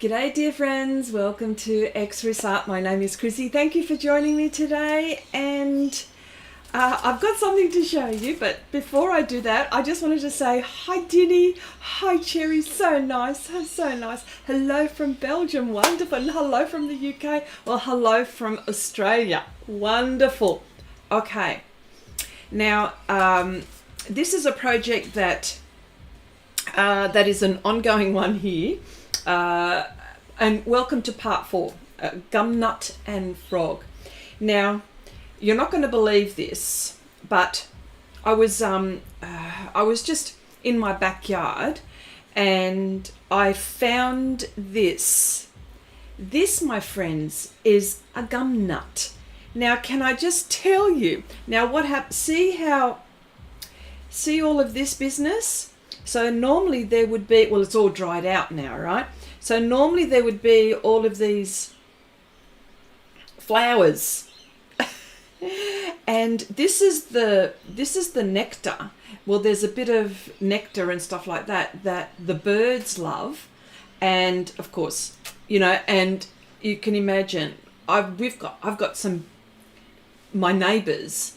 G'day dear friends, welcome to Xrissart. My name is Chrissy. Thank you for joining me today, and I've got something to show you, but before I do that I just wanted to say hi Diddy, hi Cherry, so nice, so nice. Hello from Belgium, wonderful, and hello from the UK, well hello from Australia, wonderful. Okay, now this is a project that is an ongoing one here. And welcome to part 4, Gumnut and Frog. Now, you're not going to believe this, but I was just in my backyard and I found this. This, my friends, is a gumnut. Now, can I just tell you? Now, what happened? See all of this business? So normally there would be, well, it's all dried out now, right? So normally there would be all of these flowers. And this is the nectar. Well, there's a bit of nectar and stuff like that the birds love. And of course, you know, and you can imagine I've got some, my neighbors,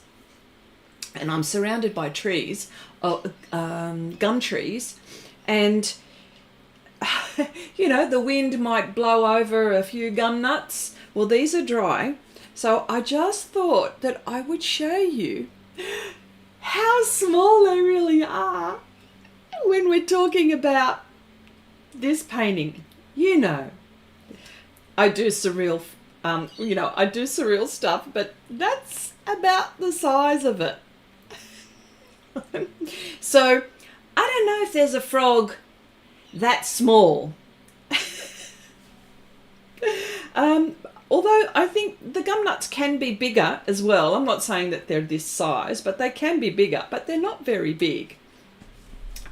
and I'm surrounded by trees, gum trees, and you know, the wind might blow over a few gum nuts. Well, these are dry. So I just thought that I would show you how small they really are when we're talking about this painting. You know, I do surreal, I do surreal stuff, but that's about the size of it. So I don't know if there's a frog that small. Although I think the gum nuts can be bigger as well. I'm not saying that they're this size, but they can be bigger, but they're not very big.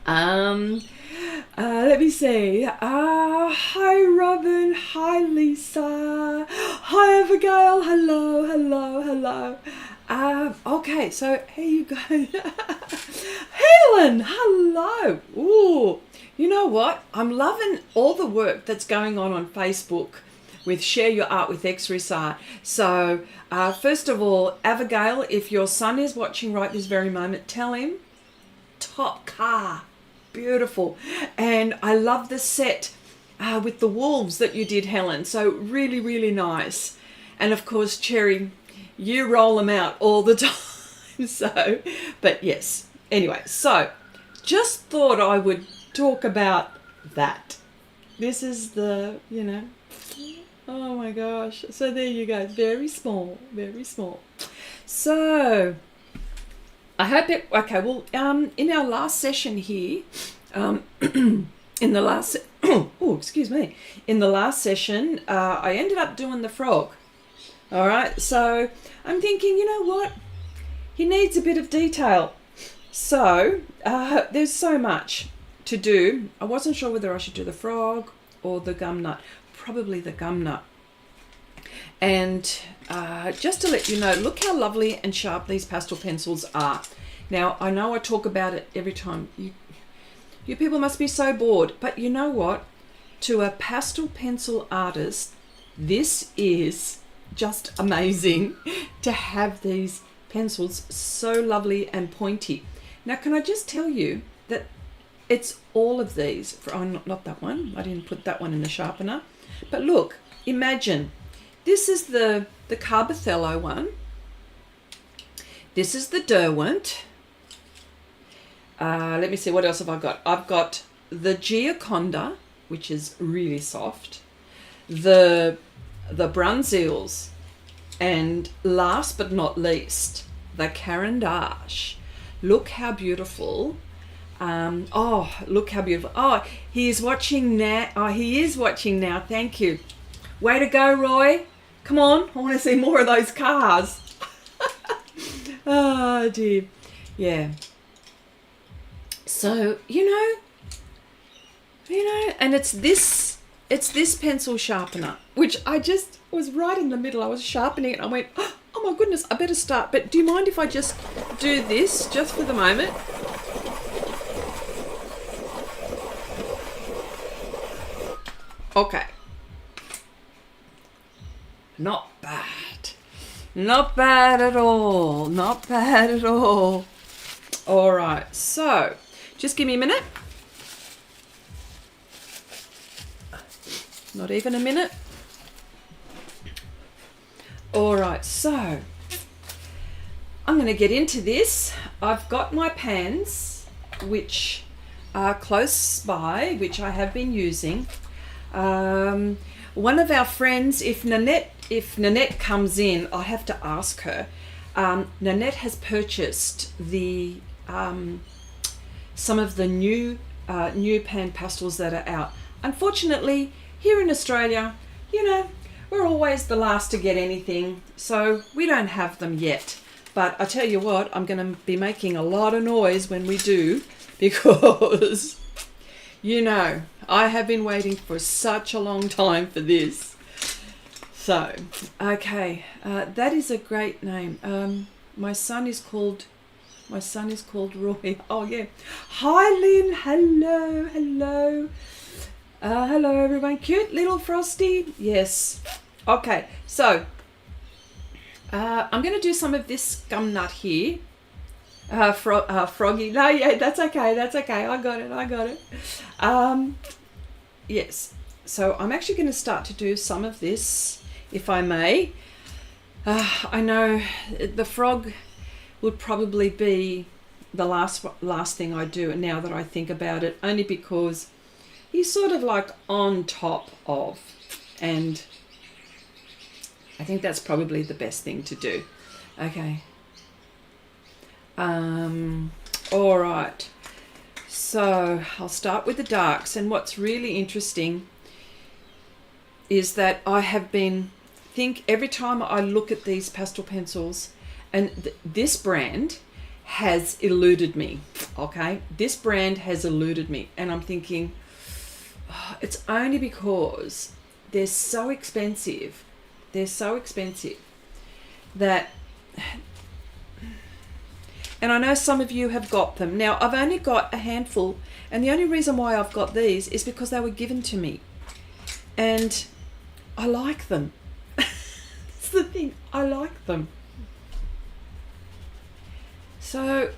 Let me see. Hi Robin, hi Lisa, hi Abigail, hello. Okay, so here you go. Helen, hello. Ooh, you know what? I'm loving all the work that's going on Facebook with Share Your Art with Xrissart. So, first of all, Abigail, if your son is watching right this very moment, tell him, top car, beautiful. And I love the set with the wolves that you did, Helen. So really, really nice. And of course, Cherry, you roll them out all the time. So, but yes. Anyway, so just thought I would talk about that. This is the, you know, oh my gosh. So there you go. Very small, very small. So I hope it, okay, well, in our last session here, in the last, oh, excuse me, in the last session, I ended up doing the frog. All right. So I'm thinking, you know what? He needs a bit of detail. So there's so much to do. I wasn't sure whether I should do the frog or the gum nut. Probably the gum nut. And just to let you know, look how lovely and sharp these pastel pencils are. Now, I know I talk about it every time. You people must be so bored. But you know what? To a pastel pencil artist, this is just amazing to have these pencils so lovely and pointy. Now, can I just tell you that it's all of these. Not that one. I didn't put that one in the sharpener. But look, imagine. This is the Carbothello one. This is the Derwent. Let me see, what else have I got? I've got the Gioconda, which is really soft. The Bruynzeels. And last but not least, the Carandache. Look how beautiful. Oh, look how beautiful. Oh, he is watching now. Oh, he is watching now. Thank you. Way to go, Roy. Come on. I want to see more of those cars. Oh, dear. Yeah. So, you know, and it's this pencil sharpener, which I just was right in the middle. I was sharpening it and I went, oh my goodness, I better start. But do you mind if I just do this just for the moment? Okay, Not bad. Not bad at all. Not bad at all. All right, so just give me a minute. Not even a minute. All right, so I'm going to get into this. I've got my pans, which are close by, which I have been using. One of our friends, if Nanette comes in, I have to ask her. Nanette has purchased the some of the new PanPastels that are out. Unfortunately, here in Australia, you know, we're always the last to get anything, so we don't have them yet. But I tell you what, I'm going to be making a lot of noise when we do, because, you know, I have been waiting for such a long time for this. So, okay, that is a great name. My son is called Roy. Oh yeah. Hi Lynn. Hello. Hello. Hello everyone. Cute little Frosty. Yes. Okay. So I'm going to do some of this Gumnut here. Froggy. No, yeah, that's okay. That's okay. I got it. Yes. So I'm actually going to start to do some of this, if I may. I know the frog would probably be the last thing I do now that I think about it, only because he's sort of like on top of, and I think that's probably the best thing to do. Okay. All right. So I'll start with the darks, and what's really interesting is that I have been every time I look at these pastel pencils, and this brand has eluded me. Okay, this brand has eluded me, and I'm thinking, oh, it's only because they're so expensive. They're so expensive that, and I know some of you have got them. Now, I've only got a handful, and the only reason why I've got these is because they were given to me, and I like them. That's the thing, I like them. So,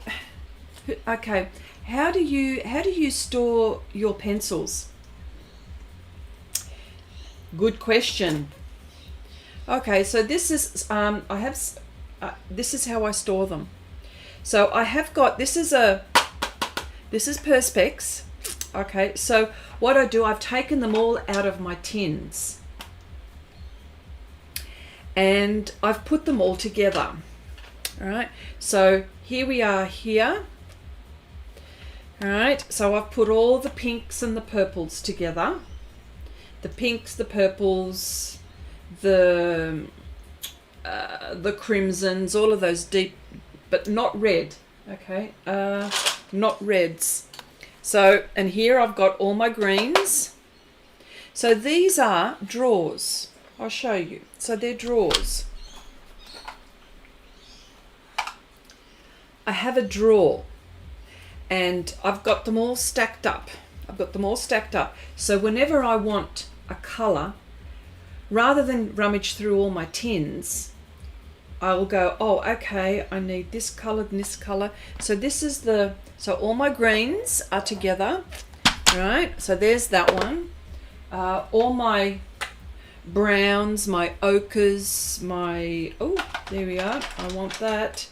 okay, how do you store your pencils? Good question. Okay, so this is this is how I store them. So I have got, this is Perspex. Okay, so what I do, I've taken them all out of my tins, and I've put them all together. All right, so here we are here. All right, so I've put all the pinks and the purples together. The pinks, the purples, the crimsons, all of those deep, but not red. Okay, not reds. So, and here I've got all my greens. So these are drawers. I'll show you. So they're drawers. I have a drawer, and I've got them all stacked up. So whenever I want a colour, rather than rummage through all my tins, I'll go, oh, okay, I need this colour and this colour. So this is so all my greens are together, right? So there's that one. All my browns, my ochres, there we are. I want that.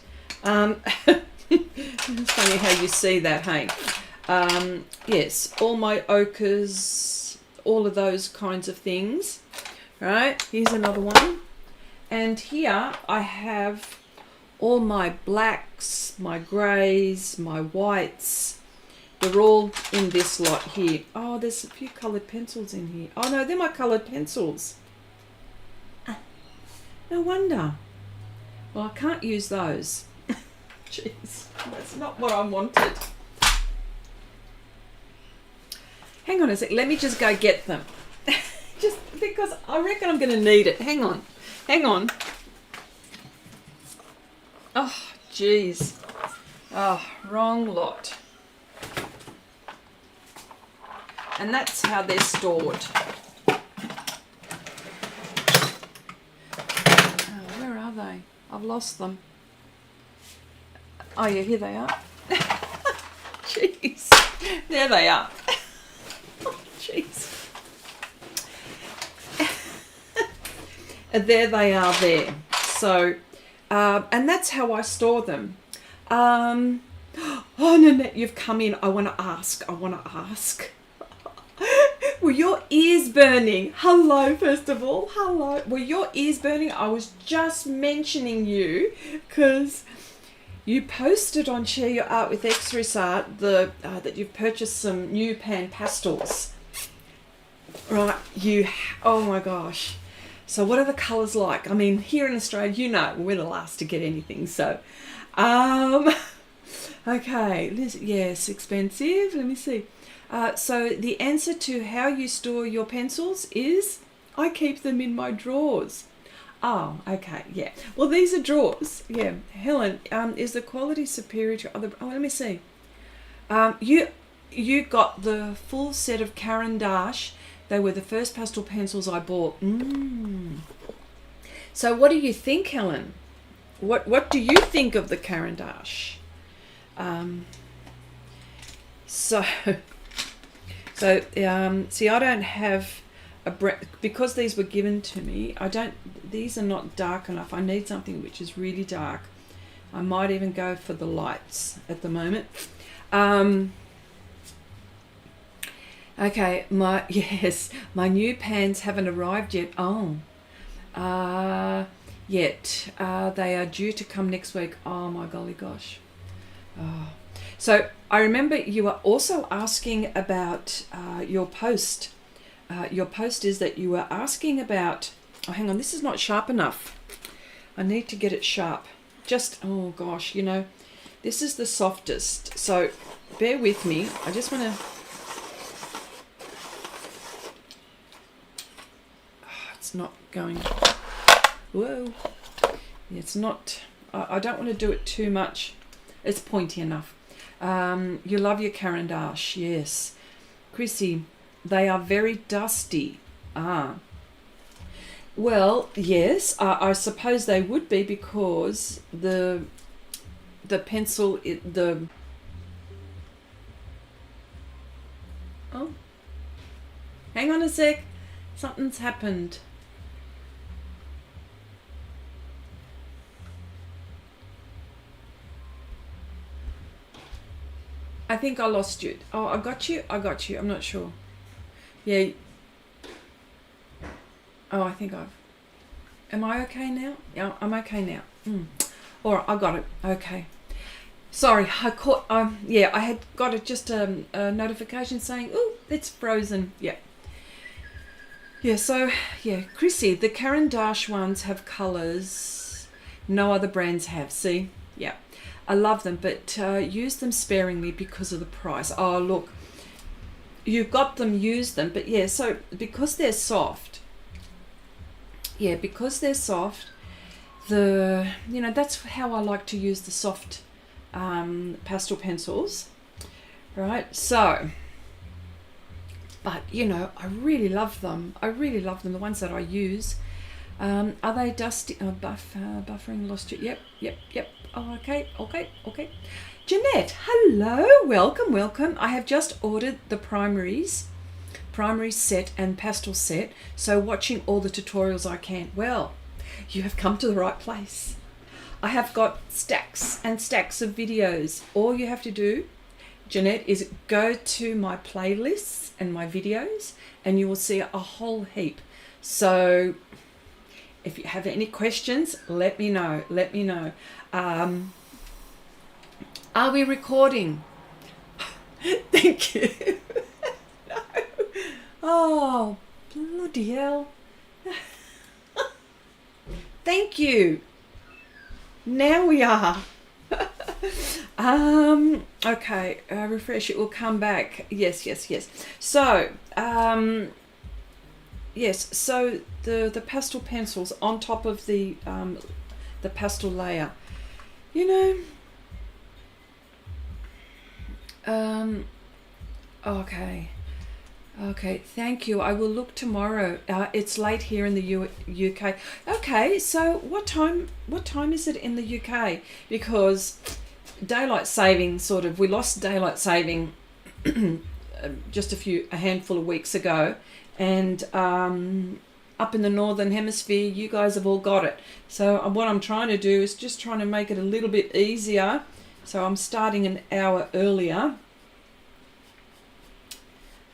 It's funny how you see that, hey? Yes, all my ochres, all of those kinds of things. Right, here's another one. And here I have all my blacks, my greys, my whites. They're all in this lot here. Oh, there's a few coloured pencils in here. Oh no, they're my coloured pencils. No wonder. Well, I can't use those. Jeez, that's not what I wanted. Hang on a sec, let me just go get them. Just because I reckon I'm going to need it. Hang on. Oh, jeez. Oh, wrong lot. And that's how they're stored. they? I've lost them. Oh yeah, here they are. Jeez. There they are. Oh, jeez. There they are there. So, and that's how I store them. Oh, Nanette, you've come in. I want to ask. Were your ears burning? Hello, first of all. Hello. Were your ears burning? I was just mentioning you because you posted on Share Your Art with Xrissart that you've purchased some new PanPastels. Right. Oh my gosh. So what are the colours like? I mean, here in Australia, you know, we're the last to get anything. So, okay. Yes, expensive. Let me see. So the answer to how you store your pencils is I keep them in my drawers. Oh, okay, yeah. Well, these are drawers. Yeah, Helen, is the quality superior to other? Oh, let me see. You got the full set of Caran d'Ache. They were the first pastel pencils I bought. So, what do you think, Helen? What do you think of the Caran d'Ache? So, see, I don't have because these were given to me. These are not dark enough. I need something which is really dark. I might even go for the lights at the moment. Okay, my new pans haven't arrived yet. Yet they are due to come next week. Oh my golly gosh. So I remember you were also asking about your post. Your post is that you were asking about. Oh, hang on, this is not sharp enough. I need to get it sharp. Oh gosh, you know, this is the softest. So bear with me. I just want to. It's not going. Whoa. It's not. I don't want to do it too much. It's pointy enough. You love your Caran d'Ache, yes. Chrissy, they are very dusty. Well, yes, I suppose they would be because the pencil, oh, hang on a sec. Something's happened. I think I lost you. Oh, I got you. I'm not sure. Yeah. Oh, I think am I okay now? Yeah, I'm okay now. All right, I got it. Okay. Sorry, I caught, yeah, I had got a notification saying, oh, it's frozen. Yeah. Yeah, so, yeah, Chrissy, the Caran d'Ache ones have colours no other brands have. See? Yeah. I love them, but use them sparingly because of the price. Oh, look, you've got them, use them. But yeah, so because they're soft, that's how I like to use the soft pastel pencils, right? So, but I really love them. The ones that I use. Are they dusty? Buffering, lost you. Yep. Oh, okay. Jeanette, hello, welcome. I have just ordered the primary set and pastel set, so watching all the tutorials I can. Well, you have come to the right place. I have got stacks and stacks of videos. All you have to do, Jeanette, is go to my playlists and my videos and you will see a whole heap. So if you have any questions, let me know. Are we recording? Thank you. No. Oh, bloody hell. Thank you. Now we are. Okay, refresh, it will come back. Yes. So, yes, so the pastel pencils on top of the pastel layer, okay. Okay, thank you. I will look tomorrow. It's late here in the UK. Okay, so what time is it in the UK? Because daylight saving we lost daylight saving just a handful of weeks ago, and up in the northern hemisphere you guys have all got it. So what I'm trying to do is just trying to make it a little bit easier. So I'm starting an hour earlier.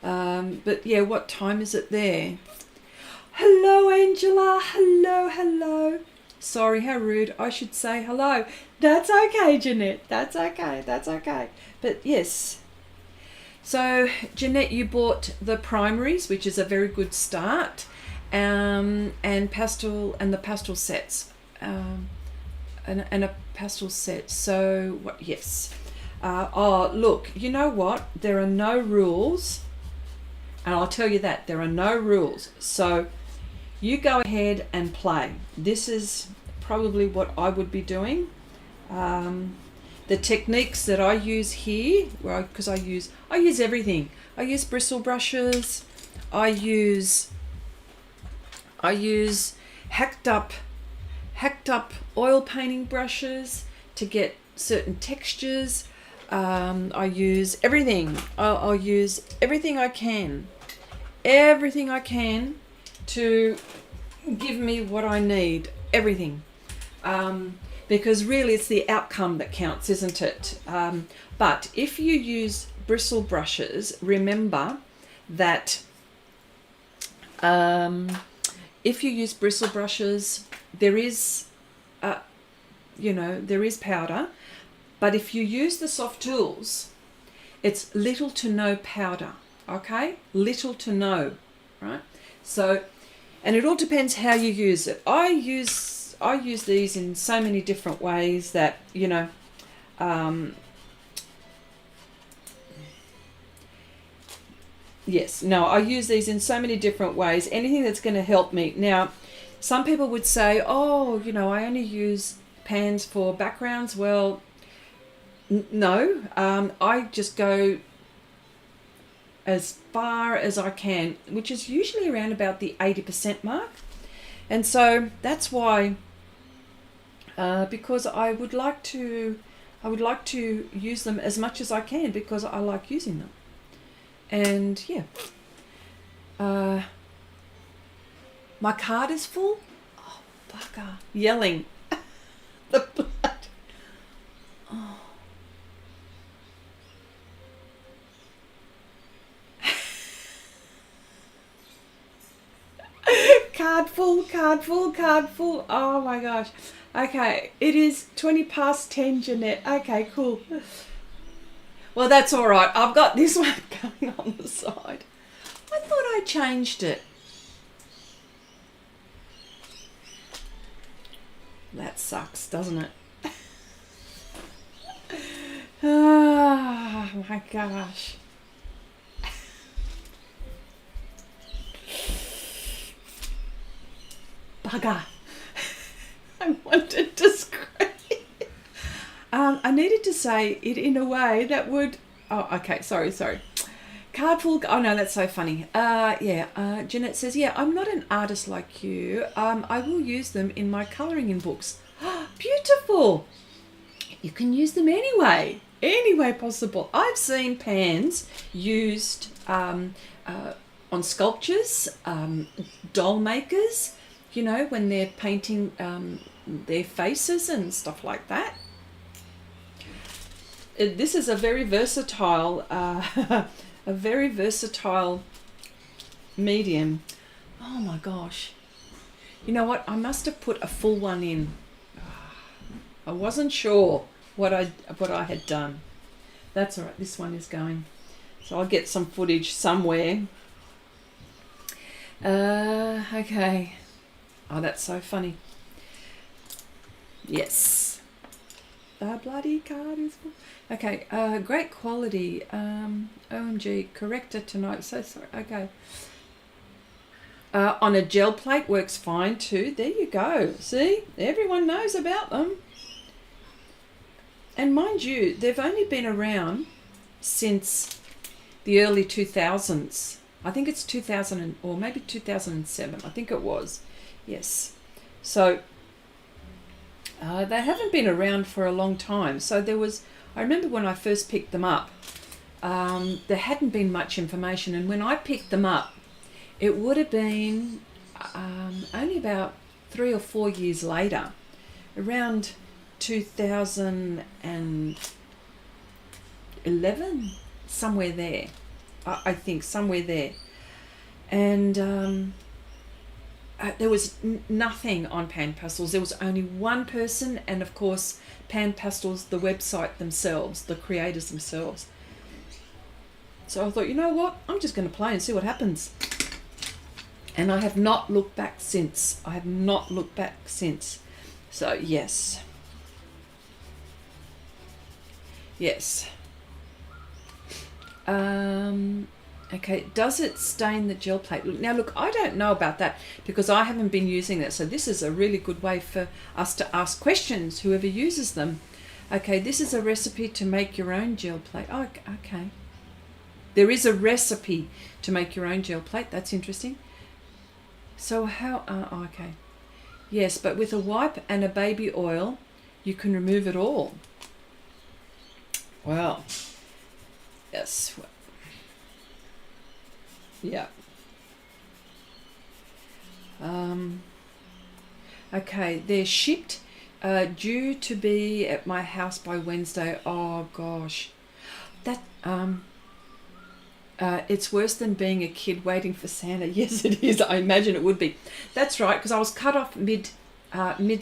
But yeah, what time is it there? Hello, Angela. Hello. Sorry, how rude. I should say hello. That's okay, Jeanette. That's okay. But yes. So, Jeanette, you bought the primaries, which is a very good start, and the pastel sets, and a pastel set. So, what? Yes. Oh, look. You know what? There are no rules. And I'll tell you that there are no rules. So you go ahead and play. This is probably what I would be doing. The techniques that I use here, because I use everything. I use bristle brushes. I use hacked up oil painting brushes to get certain textures. I use everything. I'll use everything I can. Everything I can to give me what I need. Everything. Because really it's the outcome that counts, isn't it? But if you use bristle brushes, remember that if you use bristle brushes, there is powder. But if you use the soft tools, it's little to no powder, okay? Little to no, right? So, and it all depends how you use it. I use these in so many different ways that, I use these in so many different ways. Anything that's going to help me. Now, some people would say, oh, I only use pans for backgrounds. Well, no, I just go as far as I can, which is usually around about the 80% mark. And so that's why, because I would like to use them as much as I can because I like using them. And yeah, my card is full. Oh, bugger! Yelling, the blood. Oh. Card full. Oh my gosh. Okay, it is 20 past 10, Jeanette. Okay, cool. Well, that's all right. I've got this one going on the side. I thought I changed it. That sucks, doesn't it? Oh my gosh. Bugger. I wanted to scream. I needed to say it in a way that would... Oh, okay. Sorry. Card full... Oh, no, that's so funny. Jeanette says, yeah, I'm not an artist like you. I will use them in my colouring in books. Beautiful. You can use them any way possible. I've seen pans used on sculptures, doll makers, when they're painting their faces and stuff like that. This is a very versatile, medium. Oh my gosh! You know what? I must have put a full one in. I wasn't sure what I had done. That's all right. This one is going, so I'll get some footage somewhere. Okay. Oh, that's so funny. Yes. The bloody card is full. Okay, great quality. OMG, corrector tonight. So sorry. Okay. On a gel plate works fine too. There you go. See, everyone knows about them. And mind you, they've only been around since the early 2000s. I think it's 2000 or maybe 2007. I think it was. Yes. So they haven't been around for a long time. So I remember when I first picked them up, there hadn't been much information. And when I picked them up, it would have been only about 3 or 4 years later, around 2011, somewhere there. I think somewhere there. And there was nothing on PanPastels. There was only one person, and of course PanPastels, the website themselves, the creators themselves. So I thought, you know what, I'm just going to play and see what happens. And I have not looked back since. So yes. Okay, does it stain the gel plate? Now look, I don't know about that because I haven't been using that. So this is a really good way for us to ask questions, whoever uses them. Okay, this is a recipe to make your own gel plate. Oh, okay. There is a recipe to make your own gel plate. That's interesting. So how, okay. Yes, but with a wipe and a baby oil, you can remove it all. Well, yes. Yeah. Okay, they're shipped, due to be at my house by Wednesday. Oh gosh, that it's worse than being a kid waiting for Santa. Yes, it is. I imagine it would be. That's right, because I was cut off mid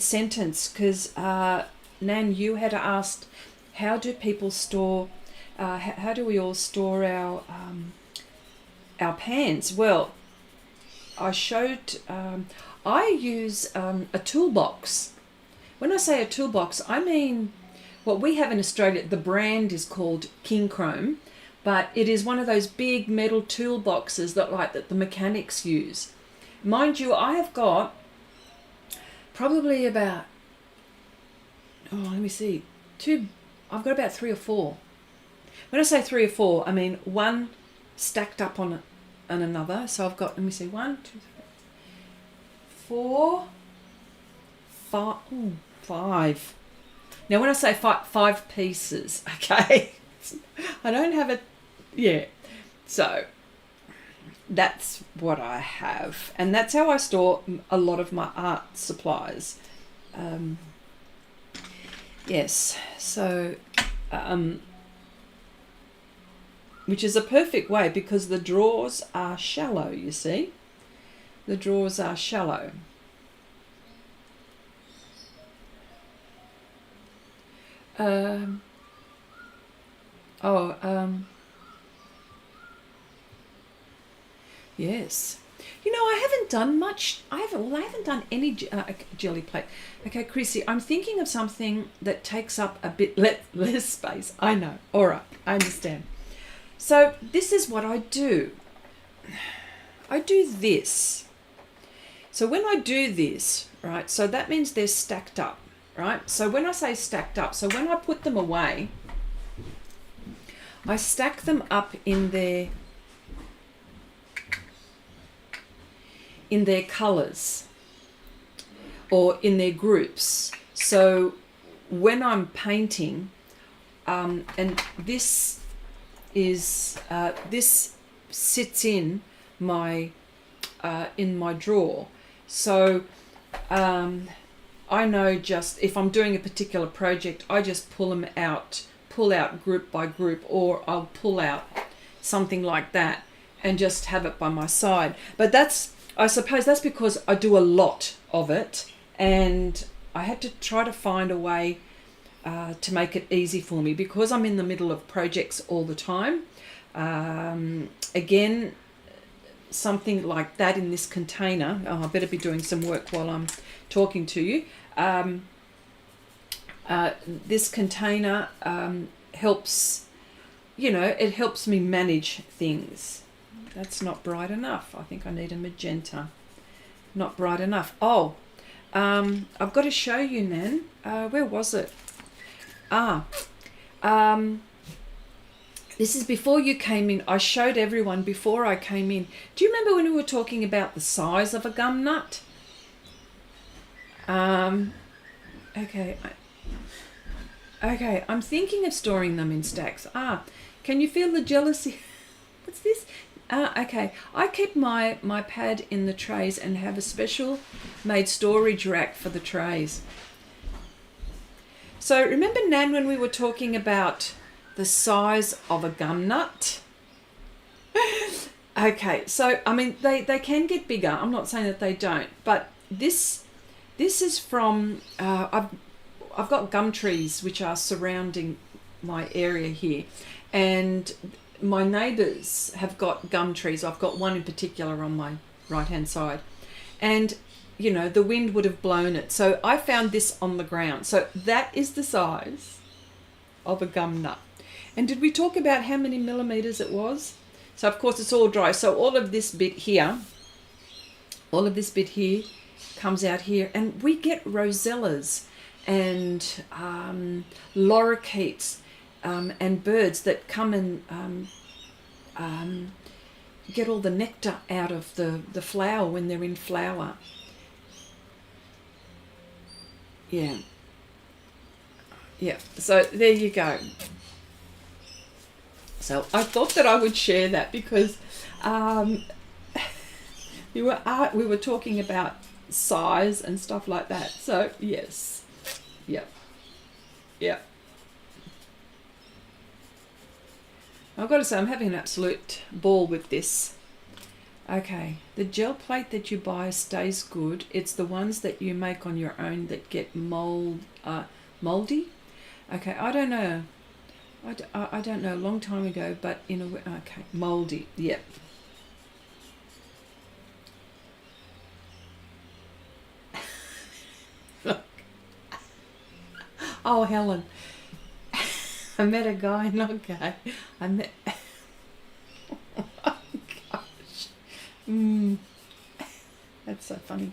sentence because Nan, you had asked, how do people store? How do we all store our pans? Well, I showed. I use a toolbox. When I say a toolbox, I mean what we have in Australia. The brand is called King Chrome, but it is one of those big metal toolboxes that the mechanics use. Mind you, I have got probably about, let me see, I've got about 3 or 4. When I say 3 or 4, I mean one stacked up on another. So I've got, let me see, 1, 2, 3, 4, 5. Now when I say 5 pieces, okay, I don't have it. Yeah, so that's what I have, and that's how I store a lot of my art supplies. Yes, so which is a perfect way because the drawers are shallow, you see. The drawers are shallow. Yes. You know, I haven't done much. I haven't done any jelly plate. Okay, Chrissy, I'm thinking of something that takes up a bit less space. I know. All right, I understand. So this is what I do. I do this. So when I do this, right, so that means they're stacked up, right? So when I say stacked up, so when I put them away, I stack them up in their colours or in their groups. So when I'm painting, and this is this sits in my drawer. So I know just if I'm doing a particular project, I just pull out group by group, or I'll pull out something like that and just have it by my side. But I suppose that's because I do a lot of it, and I had to try to find a way to make it easy for me because I'm in the middle of projects all the time. Again, something like that in this container. I better be doing some work while I'm talking to you. This container helps, it helps me manage things. That's not bright enough. I think I need a magenta. Not bright enough. Oh, I've got to show you, Nan. Where was it? This is before you came in. I showed everyone before I came in. Do you remember when we were talking about the size of a gum nut? Okay. Okay, I'm thinking of storing them in stacks. Can you feel the jealousy? What's this? Okay. I keep my pad in the trays and have a special made storage rack for the trays. So remember, Nan, when we were talking about the size of a gum nut? Okay, so I mean they can get bigger. I'm not saying that they don't, but this is from I've got gum trees which are surrounding my area here, and my neighbours have got gum trees. I've got one in particular on my right hand side, and you know the wind would have blown it. So I found this on the ground. So that is the size of a gum nut. And did we talk about how many millimeters it was? So of course it's all dry. So all of this bit here comes out here, and we get rosellas and lorikeets and birds that come and get all the nectar out of the flower when they're in flower. Yeah. So there you go. So I thought that I would share that because we were talking about size and stuff like that. So yes. Yeah. I've got to say I'm having an absolute ball with this. Okay, the gel plate that you buy stays good. It's the ones that you make on your own that get moldy. Okay, I don't know. I don't know, a long time ago, but in a way, okay, moldy, yep. Look. Oh, Helen. I met a guy, not gay. I met... Oh, gosh. That's so funny.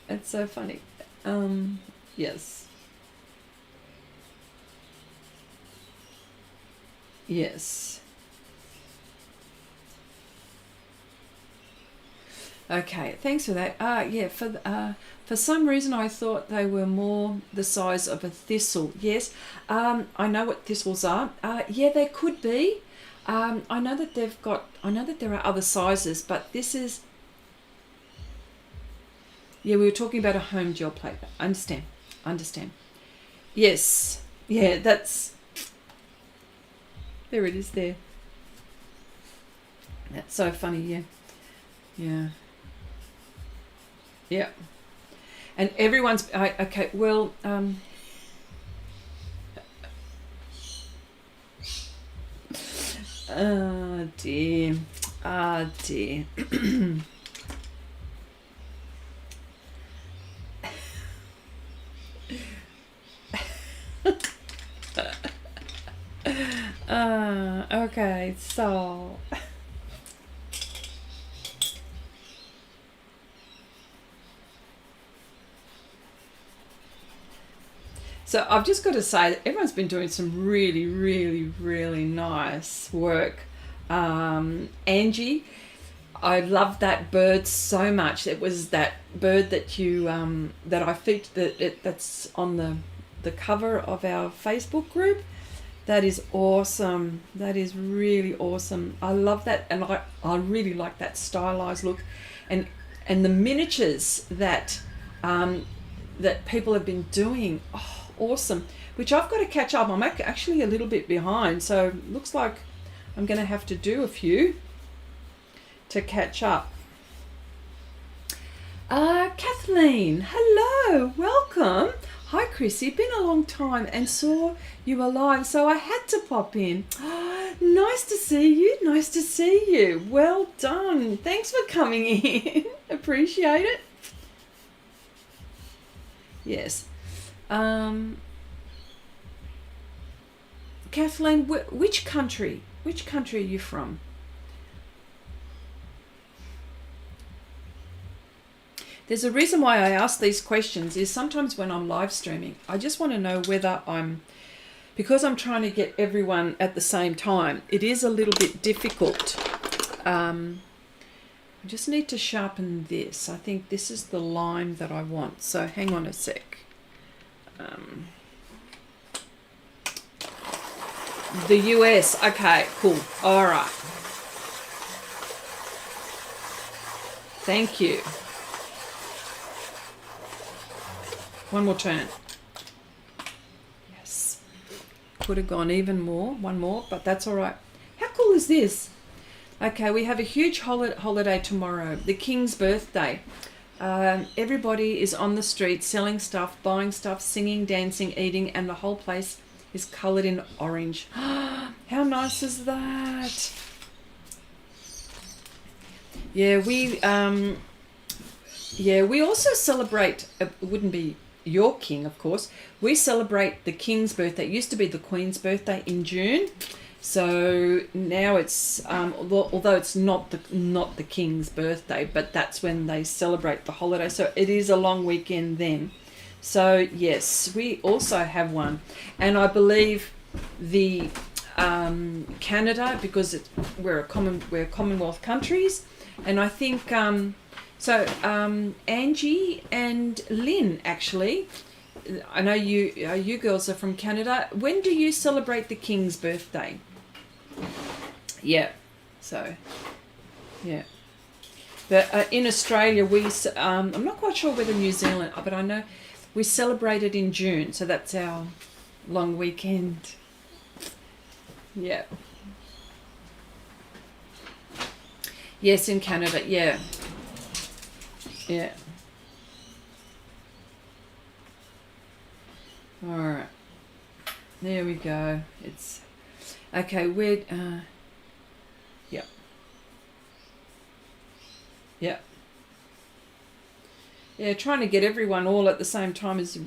That's so funny. Yes. Yes. Okay, thanks for that. Yeah, for some reason I thought they were more the size of a thistle. Yes, I know what thistles are. Yeah, they could be. I know that there are other sizes, but this is... Yeah, we were talking about a home gel plate. Understand. Yes. Yeah, that's... There it is there. That's so funny, yeah. Yeah. And everyone's... okay, well... oh, dear. Oh, dear. Okay, so... So I've just got to say that everyone's been doing some really, really, really nice work. Angie, I love that bird so much. It was that bird that you that I featured that's on the cover of our Facebook group. That is awesome. That is really awesome. I love that, and I really like that stylized look, and the miniatures that that people have been doing. Oh, awesome. Which I've got to catch up. I'm actually a little bit behind, so looks like I'm going to have to do a few to catch up. Kathleen, hello, welcome. Hi Chrissy, been a long time and saw you were live, so I had to pop in. Nice to see you. Well done. Thanks for coming in. Appreciate it. Yes. Kathleen, which country are you from? There's a reason why I ask these questions is sometimes when I'm live streaming, I just want to know whether I'm because I'm trying to get everyone at the same time, it is a little bit difficult. I just need to sharpen this. I think this is the line that I want. So hang on a sec. The US. Okay, cool. All right. Thank you. One more turn. Yes. Could have gone even more. One more, but that's all right. How cool is this? Okay, we have a huge holiday tomorrow. The King's birthday. Everybody is on the street selling stuff, buying stuff, singing, dancing, eating, and the whole place is coloured in orange. How nice is that? Yeah, we also celebrate, it wouldn't be your king, of course. We celebrate the King's birthday. It used to be the Queen's birthday in June. So now it's, although it's not the King's birthday, but that's when they celebrate the holiday. So it is a long weekend then. So yes, we also have one. And I believe the Canada, because we're Commonwealth countries, and I think Angie and Lynn, actually, I know you girls are from Canada. When do you celebrate the King's birthday? Yeah, so yeah. But in Australia, I'm not quite sure whether New Zealand, but I know we celebrate it in June, so that's our long weekend. Yeah. Yes, in Canada, yeah. Yeah. All right. There we go. It's okay. We're yeah. Yeah. Yeah. Trying to get everyone all at the same time is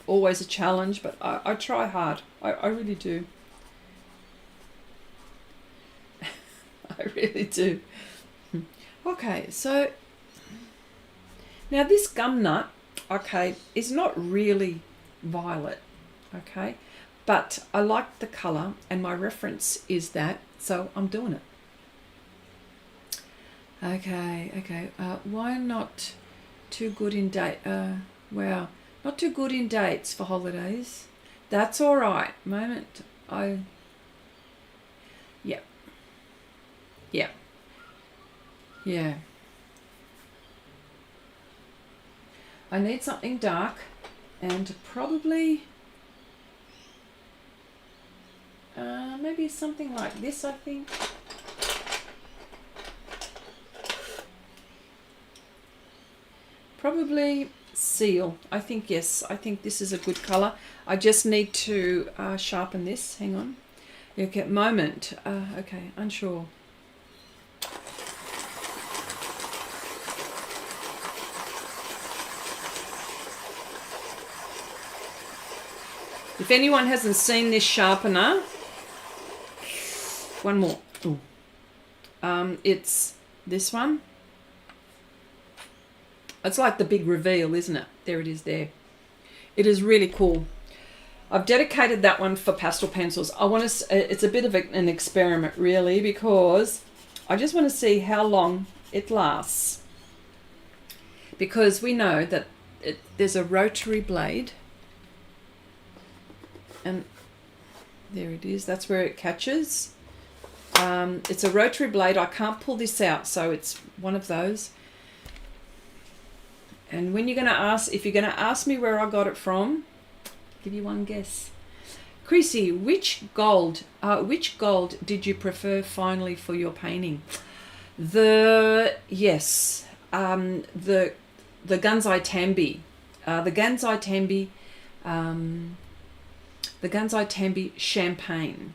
always a challenge, but I try hard. I really do. I really do. Okay, so now this gum nut, okay, is not really violet, okay, but I like the colour and my reference is that, so I'm doing it. Okay, why not too good in date? Wow, not too good in dates for holidays. That's all right. Moment, yeah. I need something dark and probably maybe something like this, I think. Probably seal. I think, yes, I think this is a good colour. I just need to sharpen this. Hang on. Okay, moment. Okay, unsure. If anyone hasn't seen this sharpener, one more. Ooh. It's this one. It's like the big reveal, isn't it? There it is there. It is really cool. I've dedicated that one for pastel pencils. I want to. It's a bit of an experiment, really, because I just want to see how long it lasts. Because we know that there's a rotary blade. And there it is. That's where it catches. It's a rotary blade. I can't pull this out, so it's one of those. And when you're going to ask, if you're going to ask me where I got it from, give you one guess. Chrissy, which gold did you prefer finally for your painting? The Gunzai Tambi. The Gunzai Tambi Champagne.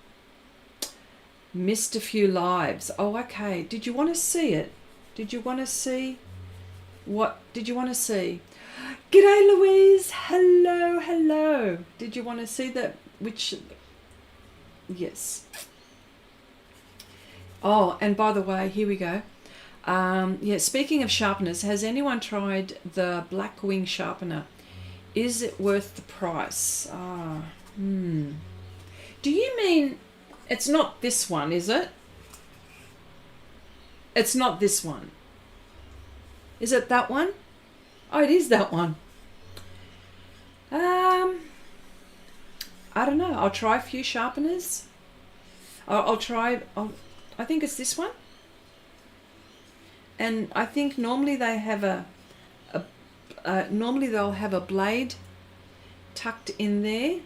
Missed a few lives. Oh, okay. Did you want to see it? Did you want to see? What did you want to see? G'day, Louise. Hello. Did you want to see that? Which? Yes. Oh, and by the way, here we go. Yeah, speaking of sharpeners, has anyone tried the Black Wing sharpener? Is it worth the price? Do you mean it's not this one, is it? It's not this one. Is it that one? Oh, it is that one. I don't know. I'll try a few sharpeners. I'll try. I think it's this one. And I think normally they have normally they'll have a blade tucked in there.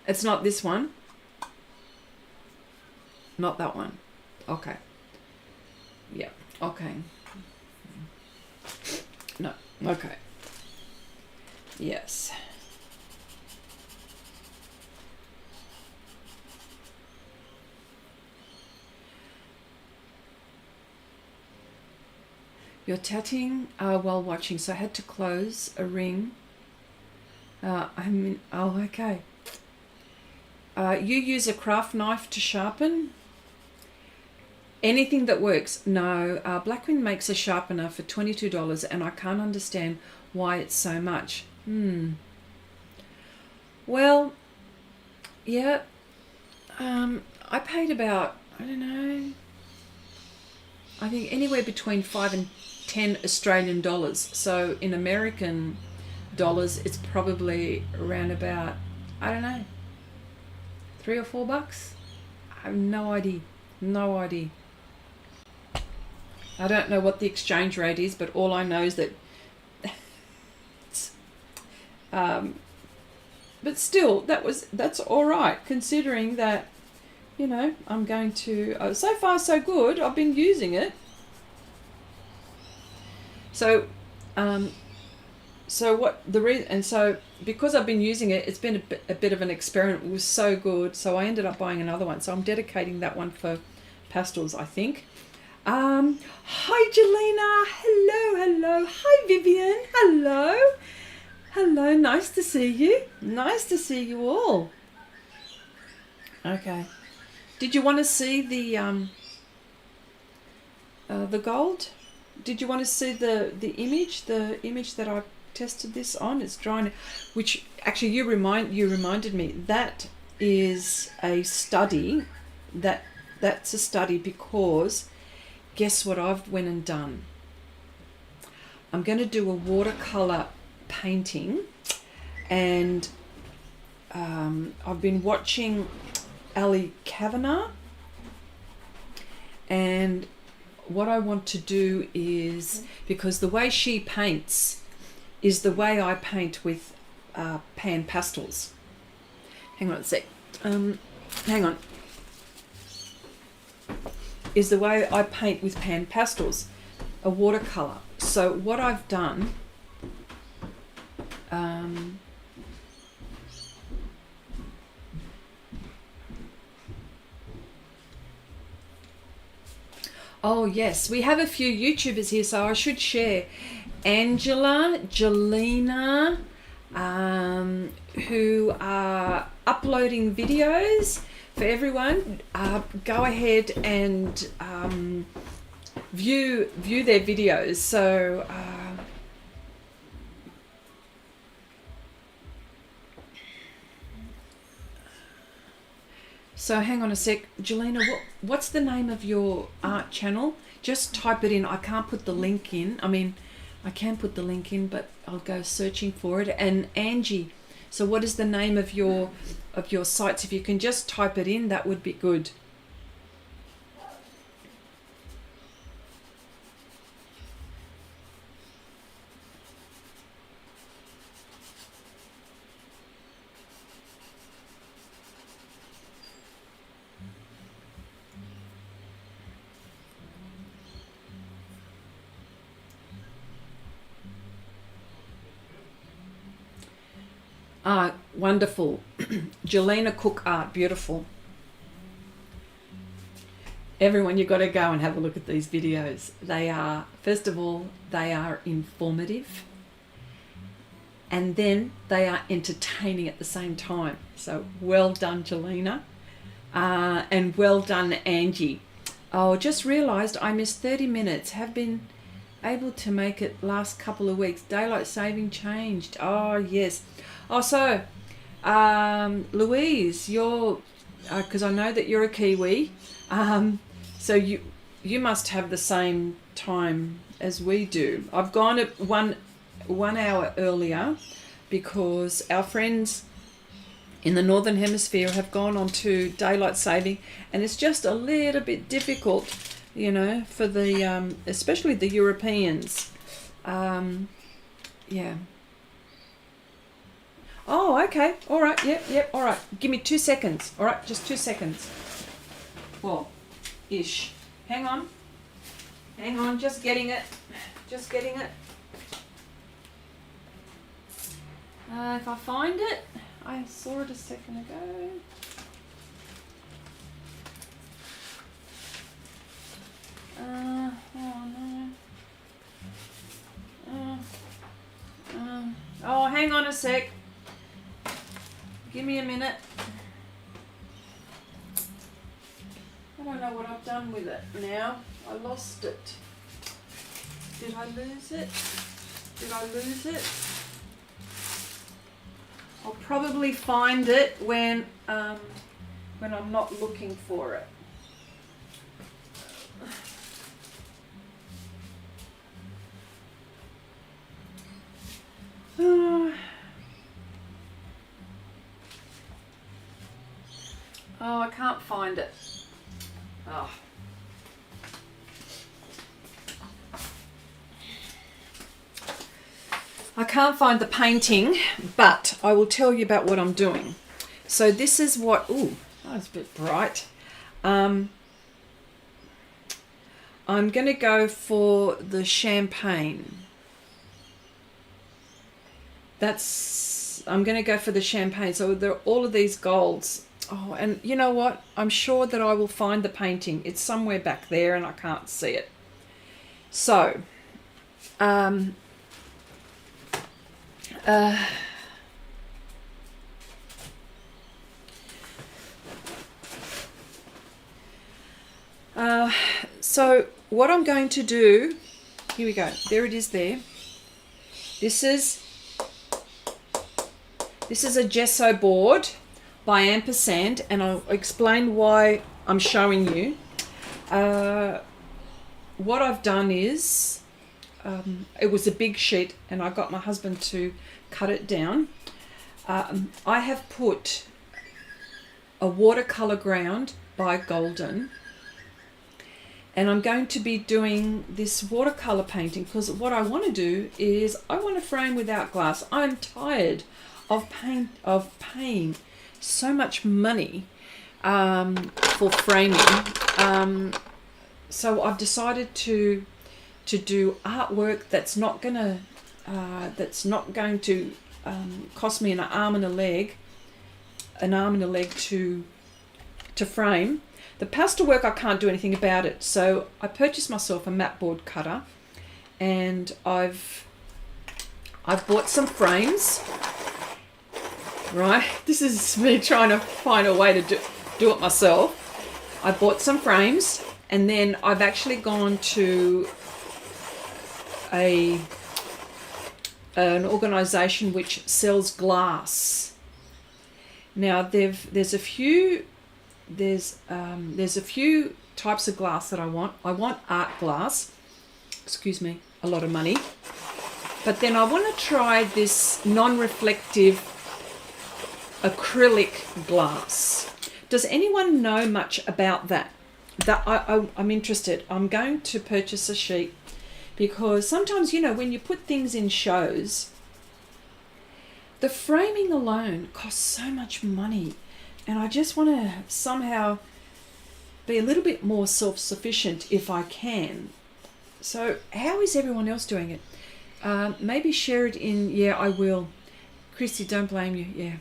It's not this one. Not that one. Okay. Yeah. Okay. No. Okay. Yes. You're tatting while watching, so I had to close a ring. Oh, okay. You use a craft knife to sharpen? Anything that works. No, Blackwing makes a sharpener for $22 and I can't understand why it's so much. Well, yeah, I paid about, I don't know, I think anywhere between 5 and 10 Australian dollars. So in American dollars, it's probably around about, I don't know, $3 or $4. I have no idea. No idea. I don't know what the exchange rate is, but all I know is that but still that's all right, considering that, you know, I'm going to so far so good. I've been using it. So what the reason, and so because I've been using it, it's been a bit of an experiment. It was so good, so I ended up buying another one. So I'm dedicating that one for Pastels, I think. Hi Jelena, hello. Hi Vivian, hello. Nice to see you. Nice to see you all. Okay. Did you want to see the gold? Did you want to see the image that I tested this on? It's drying, which actually you reminded me that is a study. That's a study because guess what I've went and done? I'm going to do a watercolor painting, and I've been watching Ali Kavanagh, and what I want to do is, because the way she paints is the way I paint with PanPastels. Hang on a sec. Hang on. Is the way I paint with PanPastels, a watercolor. So what I've done, oh yes, we have a few YouTubers here, so I should share. Angela, Jelena, who are uploading videos for everyone. Go ahead and view their videos. So hang on a sec, Jelena, what's the name of your art channel? Just type it in. I can't put the link in. I mean, I can put the link in, but I'll go searching for it. And Angie, so what is the name of your sites? If you can just type it in, that would be good. Ah, wonderful. Jelena Cook Art, beautiful. Everyone, you've got to go and have a look at these videos. They are, first of all, they are informative, and then they are entertaining at the same time. So well done, Jelena, and well done, Angie. Oh, just realised I missed 30 minutes. Have been able to make it last couple of weeks. Daylight saving changed. Oh, yes. Oh, so, Louise, you're, because I know that you're a Kiwi, so you must have the same time as we do. I've gone at one hour earlier because our friends in the Northern Hemisphere have gone on to daylight saving, and it's just a little bit difficult, you know, for the especially the Europeans. Yeah. Oh, okay. All right. Yep. All right. Give me 2 seconds. All right, just 2 seconds. Well, ish. Hang on. Just getting it. If I find it, I saw it a second ago. Oh no. Oh, hang on a sec. Give me a minute. I don't know what I've done with it now. I lost it. Did I lose it? I'll probably find it when I'm not looking for it. Oh, I can't find it. Oh. I can't find the painting, but I will tell you about what I'm doing. So this is what, ooh, that's a bit bright. I'm going to go for the champagne. I'm going to go for the champagne. So there are all of these golds. Oh, and you know what? I'm sure that I will find the painting. It's somewhere back there and I can't see it. So, so what I'm going to do, here we go. There it is there. This is a gesso board by Ampersand, and I'll explain why I'm showing you. What I've done is, it was a big sheet and I got my husband to cut it down. I have put a watercolor ground by Golden, and I'm going to be doing this watercolor painting because what I want to do is I want to frame without glass. I'm tired of paying so much money for framing. So I've decided to do artwork that's not going to cost me an arm and a leg to frame. The pastel work, I can't do anything about it, so I purchased myself a mat board cutter, and I've bought some frames. Right, this is me trying to find a way to do it myself. I bought some frames, and then I've actually gone to an organisation which sells glass. Now there's a few types of glass that I want. I want art glass. Excuse me, a lot of money. But then I want to try this non-reflective acrylic glass. Does anyone know much about that? I'm interested. I'm going to purchase a sheet because sometimes, you know, when you put things in shows, the framing alone costs so much money, and I just want to somehow be a little bit more self-sufficient if I can. So how is everyone else doing it? Maybe share it in, yeah, I will. Christy, don't blame you. Yeah.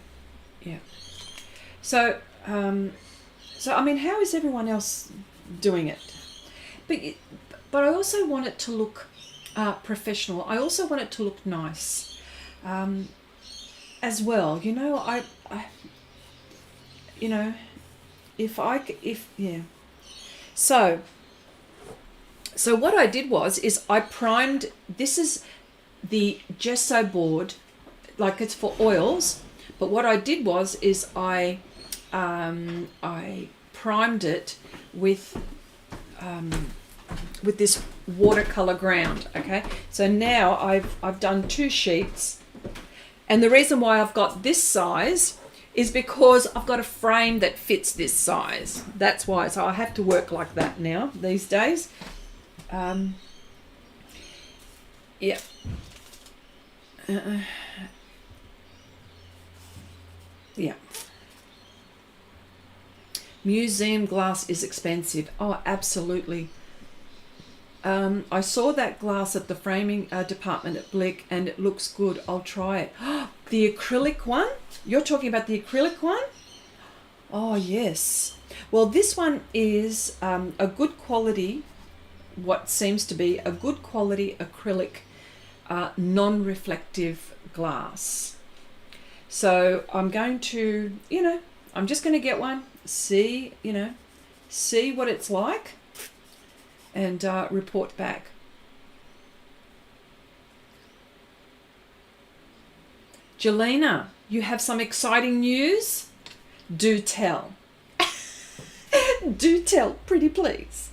So I mean, how is everyone else doing it? But I also want it to look professional. I also want it to look nice as well. You know, I you know, if yeah. So So what I did is I primed, this is the gesso board, like it's for oils, but what I did is I primed it with this watercolor ground. Okay, so now I've done 2 sheets, and the reason why I've got this size is because I've got a frame that fits this size. That's why. So I have to work like that now these days. Yeah. Yeah. Museum glass is expensive. Oh, absolutely. I saw that glass at the framing department at Blick, and it looks good. I'll try it. The acrylic one? You're talking about the acrylic one? Oh, yes. Well, this one is a good quality, what seems to be a good quality acrylic non-reflective glass. So I'm going to, I'm just going to get one, see what it's like, and report back. Jelena, you have some exciting news? Do tell. Do tell, pretty please.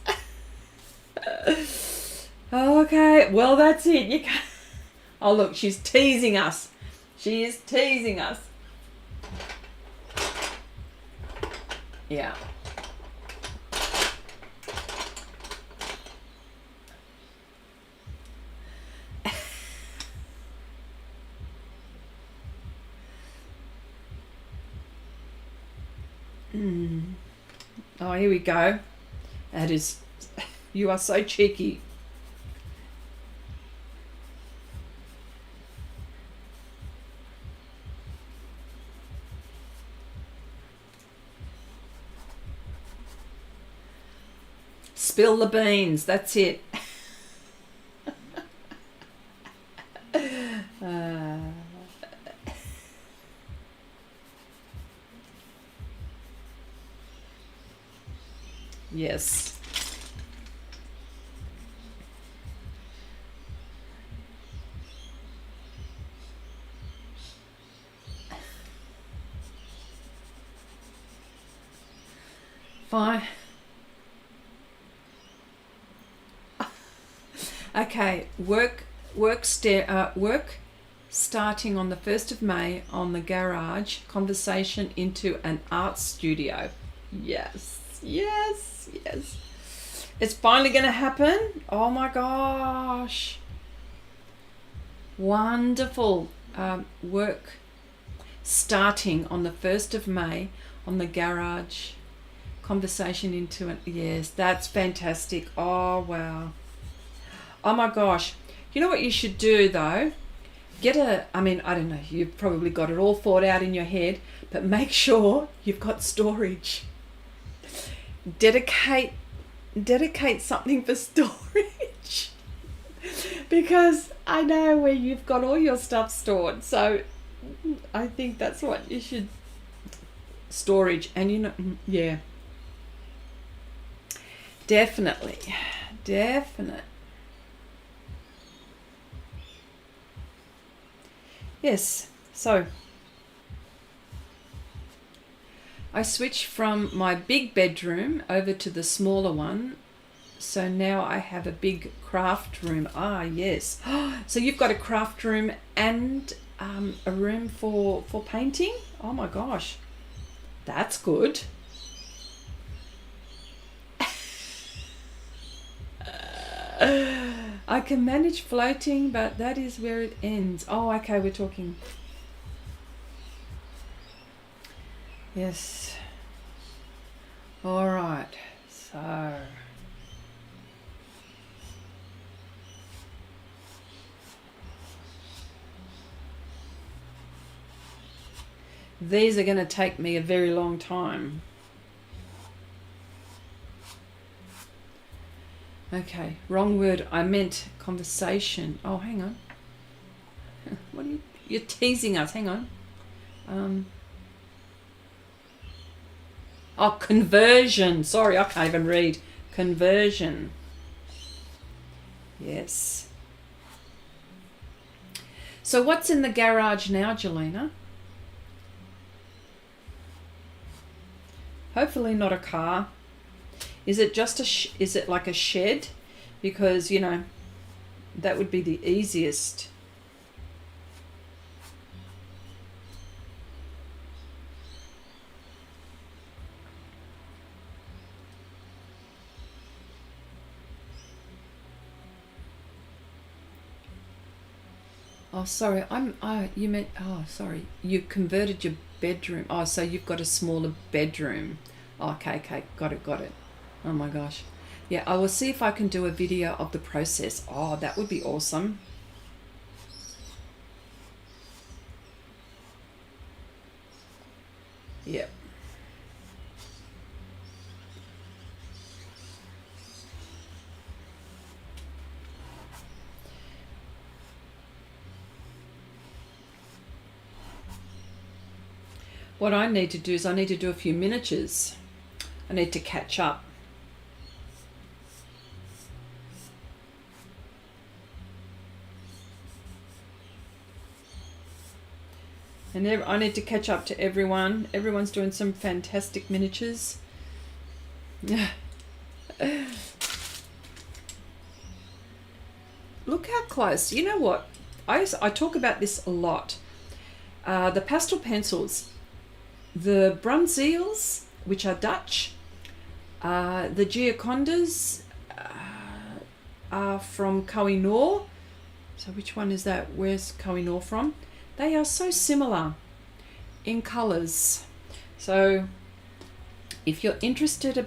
Okay, well, that's it. You can't. Oh, look, she's teasing us. She is teasing us. Yeah. Oh, here we go. That is, you are so cheeky. Spill the beans, that's it. Yes. Fine. Okay, work starting on the 1st of May on the garage, conversation into an art studio. Yes, yes, yes. It's finally going to happen. Oh my gosh. Wonderful. Work starting on the 1st of May on the garage, conversation into an, yes, that's fantastic. Oh, wow. Oh my gosh. You know what you should do though? I don't know, you've probably got it all thought out in your head, but make sure you've got storage. Dedicate something for storage. Because I know where you've got all your stuff stored. So I think that's what you should, storage. And yeah. Definitely. Yes, so I switched from my big bedroom over to the smaller one. So now I have a big craft room. Ah, yes. So you've got a craft room and a room for painting? Oh my gosh. That's good. I can manage floating, but that is where it ends. Oh, okay, we're talking. Yes. All right. So these are going to take me a very long time. Okay, wrong word. I meant conversation. Oh, hang on. What are you're teasing us. Hang on. Oh, conversion. Sorry, I can't even read. Conversion. Yes. So what's in the garage now, Jelena? Hopefully not a car. Is it just is it like a shed? Because, you know, that would be the easiest. Oh, sorry. You meant, oh, sorry. You converted your bedroom. Oh, so you've got a smaller bedroom. Oh, okay. Got it. Oh my gosh. Yeah, I will see if I can do a video of the process. Oh, that would be awesome. Yep. What I need to do is I need to do a few miniatures. I need to catch up. And I need to catch up to everyone. Everyone's doing some fantastic miniatures. Look how close. You know what? I talk about this a lot. The pastel pencils, the Bruynzeels, which are Dutch, the Giocondas are from Kohinoor. So which one is that? Where's Kohinoor from? They are so similar in colours. So if you're interested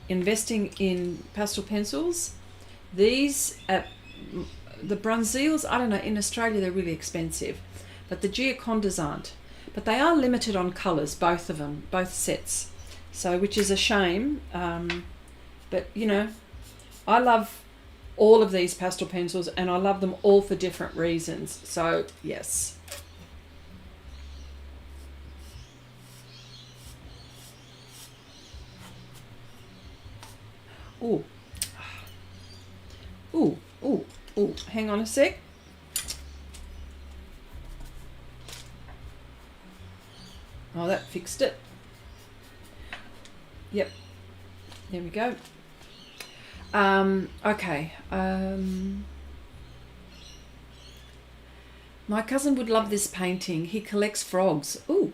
investing in pastel pencils, these the Bruynzeels, I don't know, in Australia they're really expensive, but the Giocondas aren't. But they are limited on colours, both of them, both sets. So which is a shame. But you know, I love all of these pastel pencils and I love them all for different reasons. So yes. Ooh. Hang on a sec. Oh, that fixed it. Yep. There we go. Okay. My cousin would love this painting. He collects frogs. Ooh.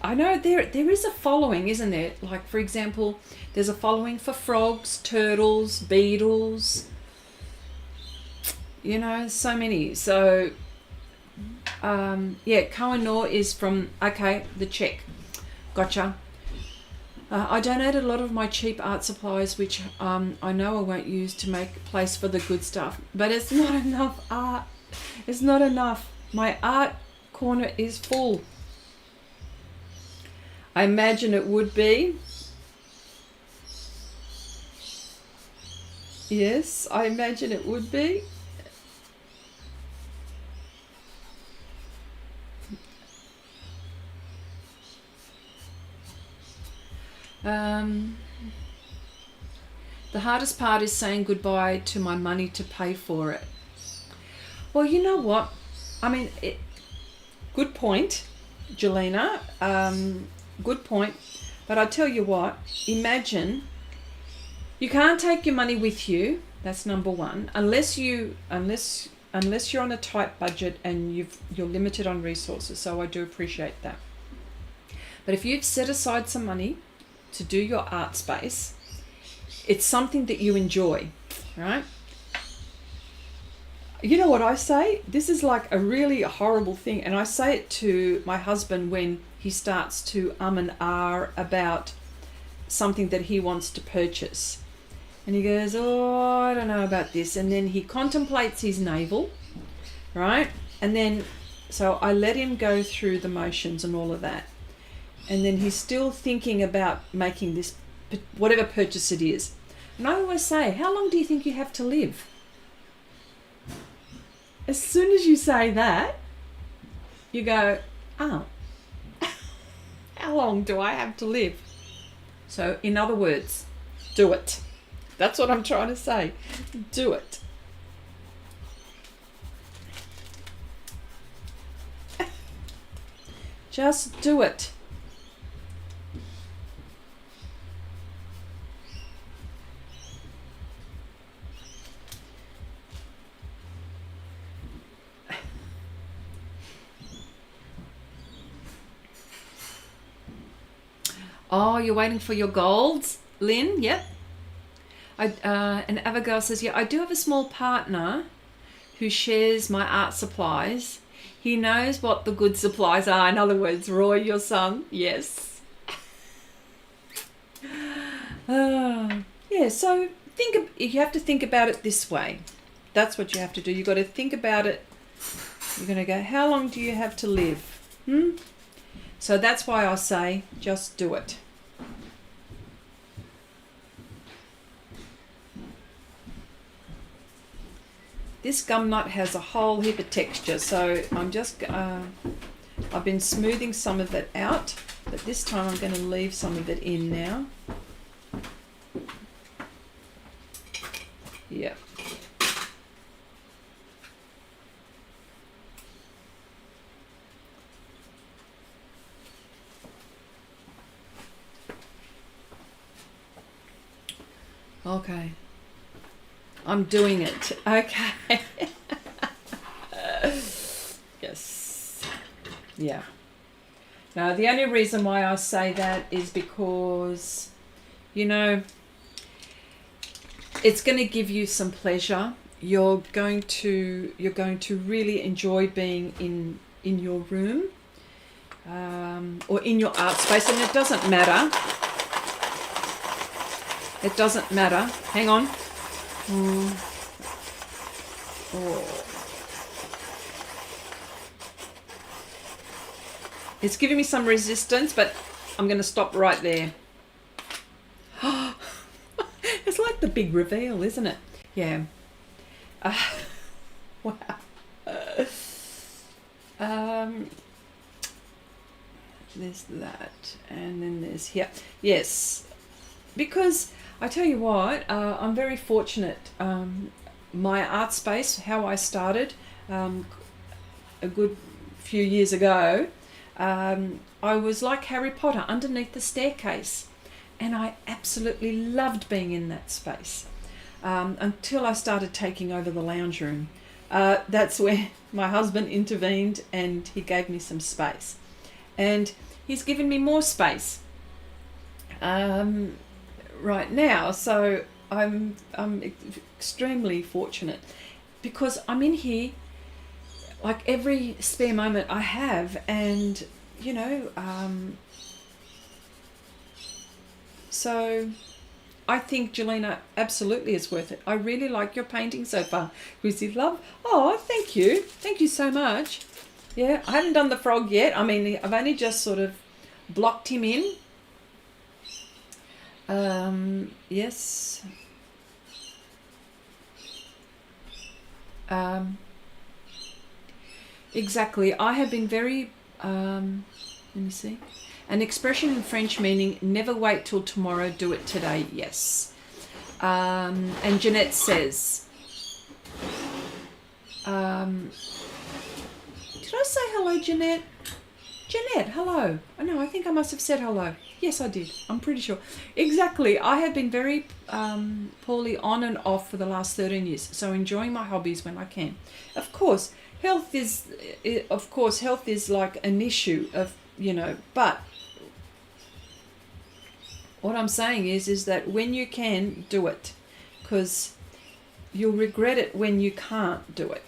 I know there is a following, isn't there? Like, for example, there's a following for frogs, turtles, beetles. You know, so many. So, yeah, Kohinoor is from, okay, the Czech. Gotcha. I donated a lot of my cheap art supplies, which I know I won't use to make place for the good stuff. But it's not enough art. It's not enough. My art corner is full. I imagine it would be. Yes, I imagine it would be. The hardest part is saying goodbye to my money to pay for it. Well, you know what? I mean, good point, Jelena. Good point. But I tell you what, imagine you can't take your money with you. That's number one, unless you're on a tight budget and you're limited on resources. So I do appreciate that. But if you've set aside some money to do your art space, it's something that you enjoy, right? You know what I say? This is like a really horrible thing, and I say it to my husband when he starts to and ah about something that he wants to purchase. And he goes, oh, I don't know about this. And then he contemplates his navel, right? And then, so I let him go through the motions and all of that. And then he's still thinking about making this, whatever purchase it is. And I always say, how long do you think you have to live? As soon as you say that, you go, oh, how long do I have to live? So in other words, do it. That's what I'm trying to say. Do it. Just do it. Oh, you're waiting for your golds, Lynn? Yep. And Abigail says, yeah, I do have a small partner who shares my art supplies. He knows what the good supplies are. In other words, Roy, your son. Yes. Yeah, so you have to think about it this way. That's what you have to do. You've got to think about it. You're going to go, how long do you have to live? So that's why I say, just do it. This gum nut has a whole heap of texture, so I'm just, I've been smoothing some of it out, but this time I'm going to leave some of it in now. Yeah. Okay. I'm doing it. Okay. Yes. Yeah. Now, the only reason why I say that is because, you know, it's going to give you some pleasure. You're going to really enjoy being in your room, or in your art space, and it doesn't matter. It doesn't matter. Hang on. Oh. It's giving me some resistance, but I'm going to stop right there. It's like the big reveal, isn't it? Yeah. Wow. There's that, and then there's here. Yes, because I tell you what, I'm very fortunate. My art space, how I started a good few years ago, I was like Harry Potter underneath the staircase, and I absolutely loved being in that space until I started taking over the lounge room. That's where my husband intervened, and he gave me some space, and he's given me more space right now. So I'm extremely fortunate, because I'm in here like every spare moment I have, and you know, so I think, Jelena, absolutely it's worth it. I really like your painting so far. Chrissy, love. Oh, thank you. Thank you so much. Yeah, I haven't done the frog yet. I mean, I've only just sort of blocked him in. Yes. Exactly. I have been very, let me see. An expression in French meaning never wait till tomorrow, do it today. Yes. And Jeanette says, did I say hello, Jeanette? Jeanette, hello. Oh, no, I think I must have said hello. Yes, I did. I'm pretty sure. Exactly. I have been very poorly on and off for the last 13 years, so enjoying my hobbies when I can. Of course, health is like an issue of, you know, but what I'm saying is that when you can, do it, because you'll regret it when you can't do it.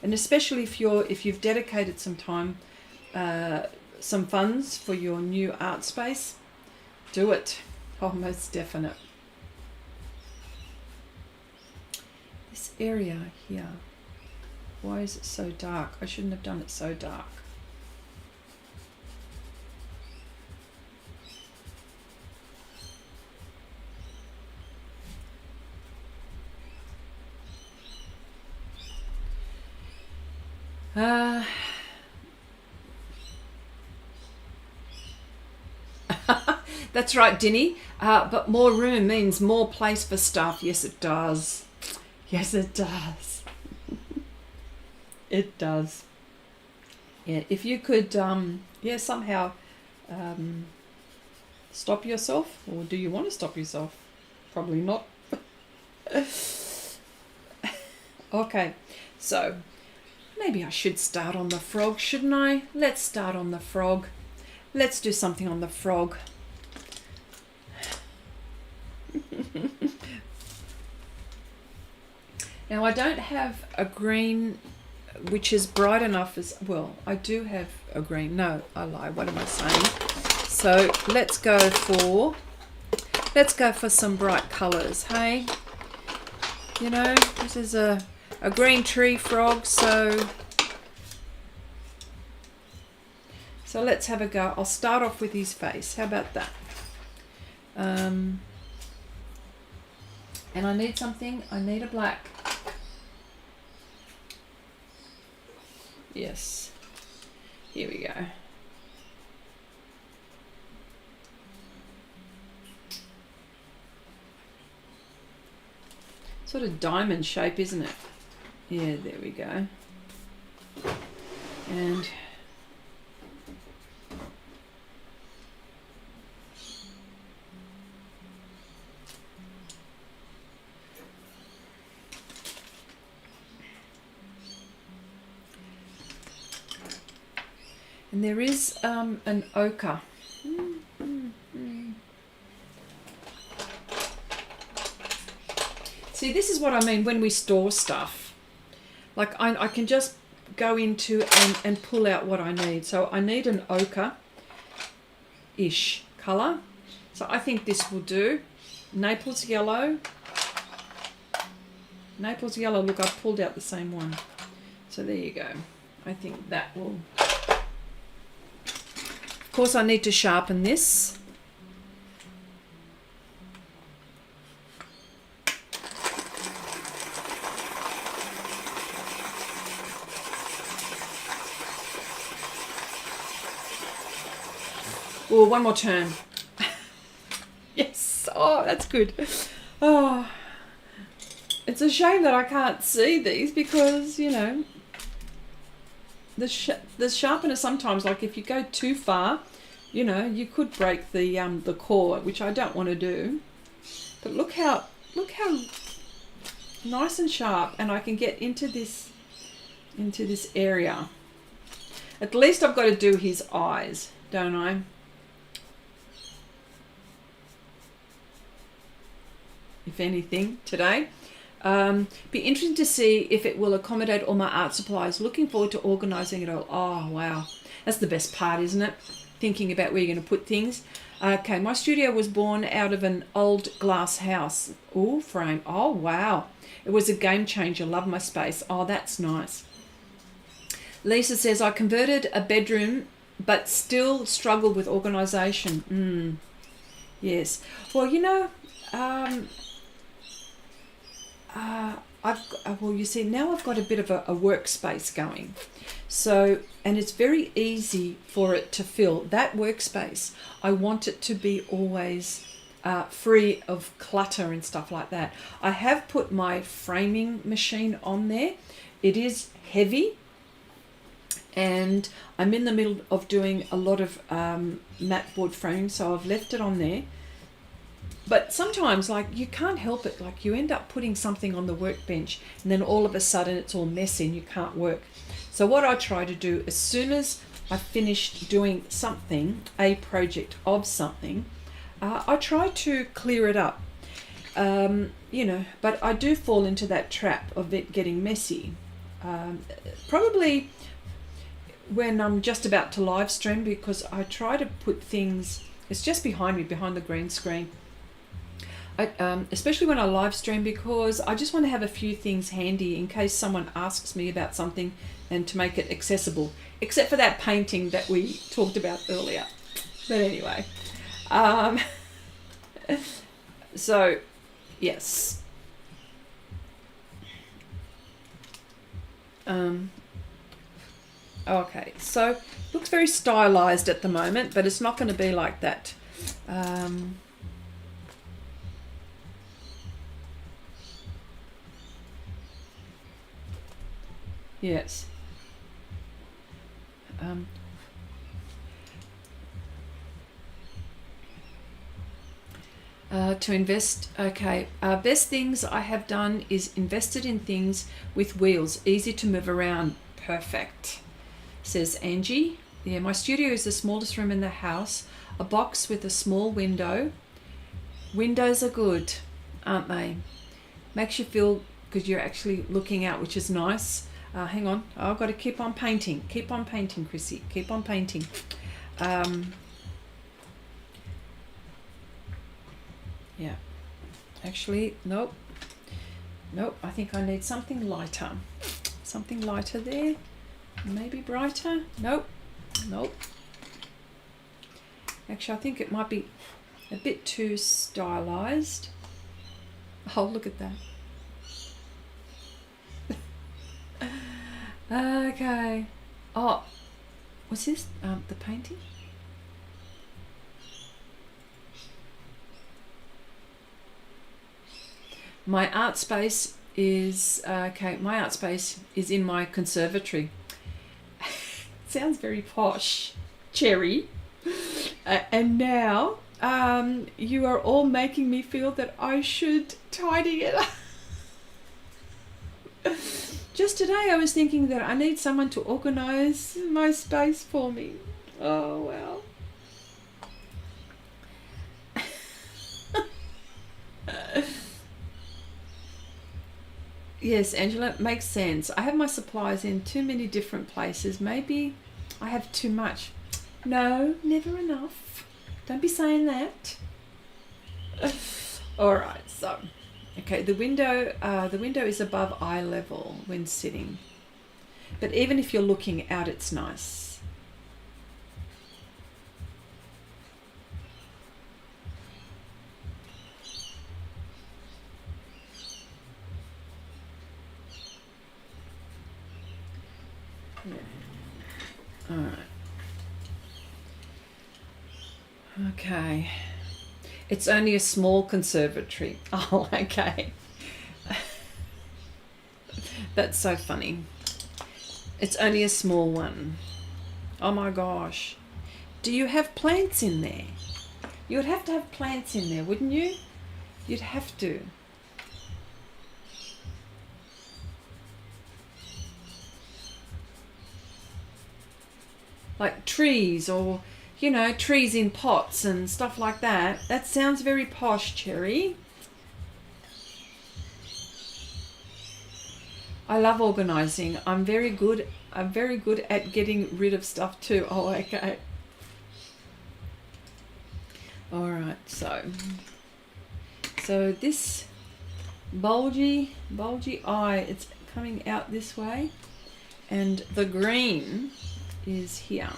And especially if you've dedicated some time, some funds for your new art space, do it. Oh, most definite. This area here, why is it so dark? I shouldn't have done it so dark. That's right, Dinny. But more room means more place for stuff. Yes, it does. Yes, it does. It does. Yeah, if you could, yeah, somehow stop yourself, or do you want to stop yourself? Probably not. Okay, so maybe I should start on the frog, shouldn't I? Let's start on the frog. Let's do something on the frog. Now I don't have a green which is bright enough as well. I do have a green. No, I lie. What am I saying? So let's go for some bright colours. Hey, you know, this is a green tree frog, so let's have a go. I'll start off with his face. How about that? And I need something. I need a black. Yes. Here we go. Sort of diamond shape, isn't it? Yeah, there we go. And there is an ochre. See, this is what I mean when we store stuff. Like I can just go into and pull out what I need. So I need an ochre-ish colour. So I think this will do. Naples yellow. Naples yellow, look, I pulled out the same one. So there you go. I think that will... Of course, I need to sharpen this. Oh, one more turn. Yes. Oh, that's good. Oh, it's a shame that I can't see these because, you know, the sharpener sometimes, like if you go too far, you know, you could break the core, which I don't want to do. But look how nice and sharp, and I can get into this area. At least I've got to do his eyes, don't I? If anything, today. Be interesting to see if it will accommodate all my art supplies. Looking forward to organising it all. Oh, wow. That's the best part, isn't it? Thinking about where you're going to put things. Okay, my studio was born out of an old glass house. Oh, frame. Oh, wow. It was a game changer. Love my space. Oh, that's nice. Lisa says, I converted a bedroom, but still struggle with organisation. Yes. Well, you know... well, you see, now I've got a bit of a workspace going. So, and it's very easy for it to fill. That workspace, I want it to be always free of clutter and stuff like that. I have put my framing machine on there. It is heavy. And I'm in the middle of doing a lot of matte board framing, so I've left it on there. But sometimes, like, you can't help it. Like, you end up putting something on the workbench and then all of a sudden it's all messy and you can't work. So what I try to do, as soon as I finish doing something, a project of something, I try to clear it up. You know, but I do fall into that trap of it getting messy. Probably when I'm just about to live stream, because I try to put things, it's just behind me, behind the green screen. Especially when I live stream, because I just want to have a few things handy in case someone asks me about something and to make it accessible, except for that painting that we talked about earlier. But anyway, so yes. Okay, so looks very stylized at the moment, but it's not going to be like that Yes. To invest, okay. Best things I have done is invested in things with wheels, easy to move around. Perfect, says Angie. Yeah, my studio is the smallest room in the house, a box with a small window. Windows are good, aren't they? Makes you feel good you're actually looking out, which is nice. Hang on, I've got to keep on painting. Keep on painting, Chrissy. Keep on painting. Yeah. Actually, nope. Nope, I think I need something lighter. Something lighter there. Maybe brighter. Nope. Nope. Actually, I think it might be a bit too stylized. Oh, look at that. Okay. Oh, was this the painting? My art space is okay. My art space is in my conservatory. Sounds very posh, Cherry. And now you are all making me feel that I should tidy it up. Just today I was thinking that I need someone to organize my space for me. Oh, well. Yes, Angela, it makes sense. I have my supplies in too many different places. Maybe I have too much. No, never enough. Don't be saying that. All right, so okay, the window is above eye level when sitting, but even if you're looking out, it's nice. Yeah. All right. Okay. It's only a small conservatory. Oh, okay. That's so funny. It's only a small one. Oh my gosh. Do you have plants in there? You would have to have plants in there, wouldn't you? You'd have to. Like trees or, you know, trees in pots and stuff like that. That sounds very posh, Cherry. I love organising. I'm very good at getting rid of stuff too. Oh, okay. All right, so this bulgy eye, it's coming out this way, and the green is here.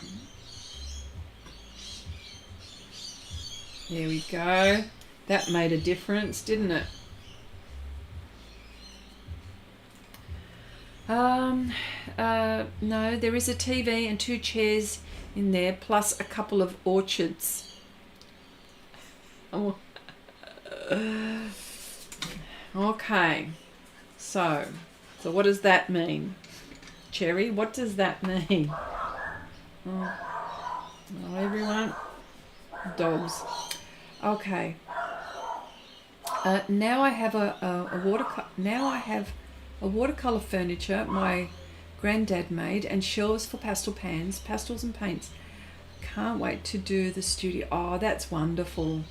There we go. That made a difference, didn't it? No, there is a TV and 2 chairs in there, plus a couple of orchids. Oh. Okay. So what does that mean? Cherry, what does that mean? Oh, everyone. Dogs. Okay. Now I have a watercolor furniture my granddad made, and shelves for pastel pans, pastels and paints. Can't wait to do the studio. Oh, that's wonderful.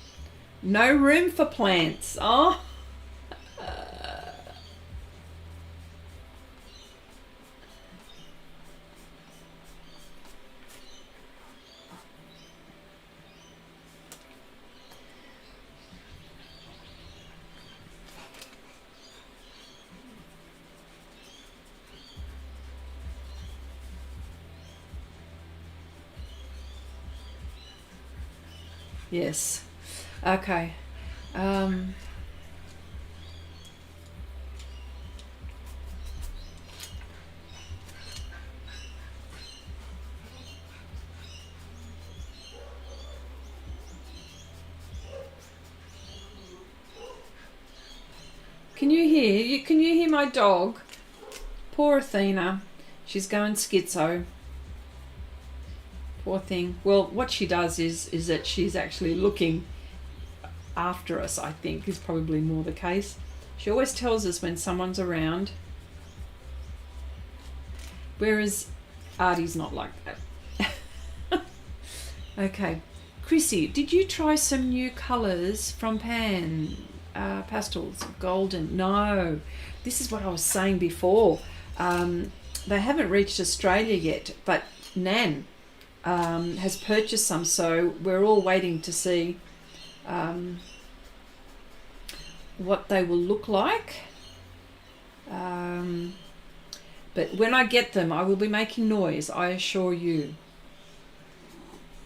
No room for plants. Oh. Yes. Okay. can you hear my dog? Poor Athena. She's going schizo. Poor thing. Well, what she does is that she's actually looking after us, I think, is probably more the case. She always tells us when someone's around. Whereas Artie's not like that. Okay. Chrissy, did you try some new colours from Pastels? Golden. No. This is what I was saying before. They haven't reached Australia yet, but Nan has purchased some, so we're all waiting to see what they will look like. But when I get them, I will be making noise, I assure you.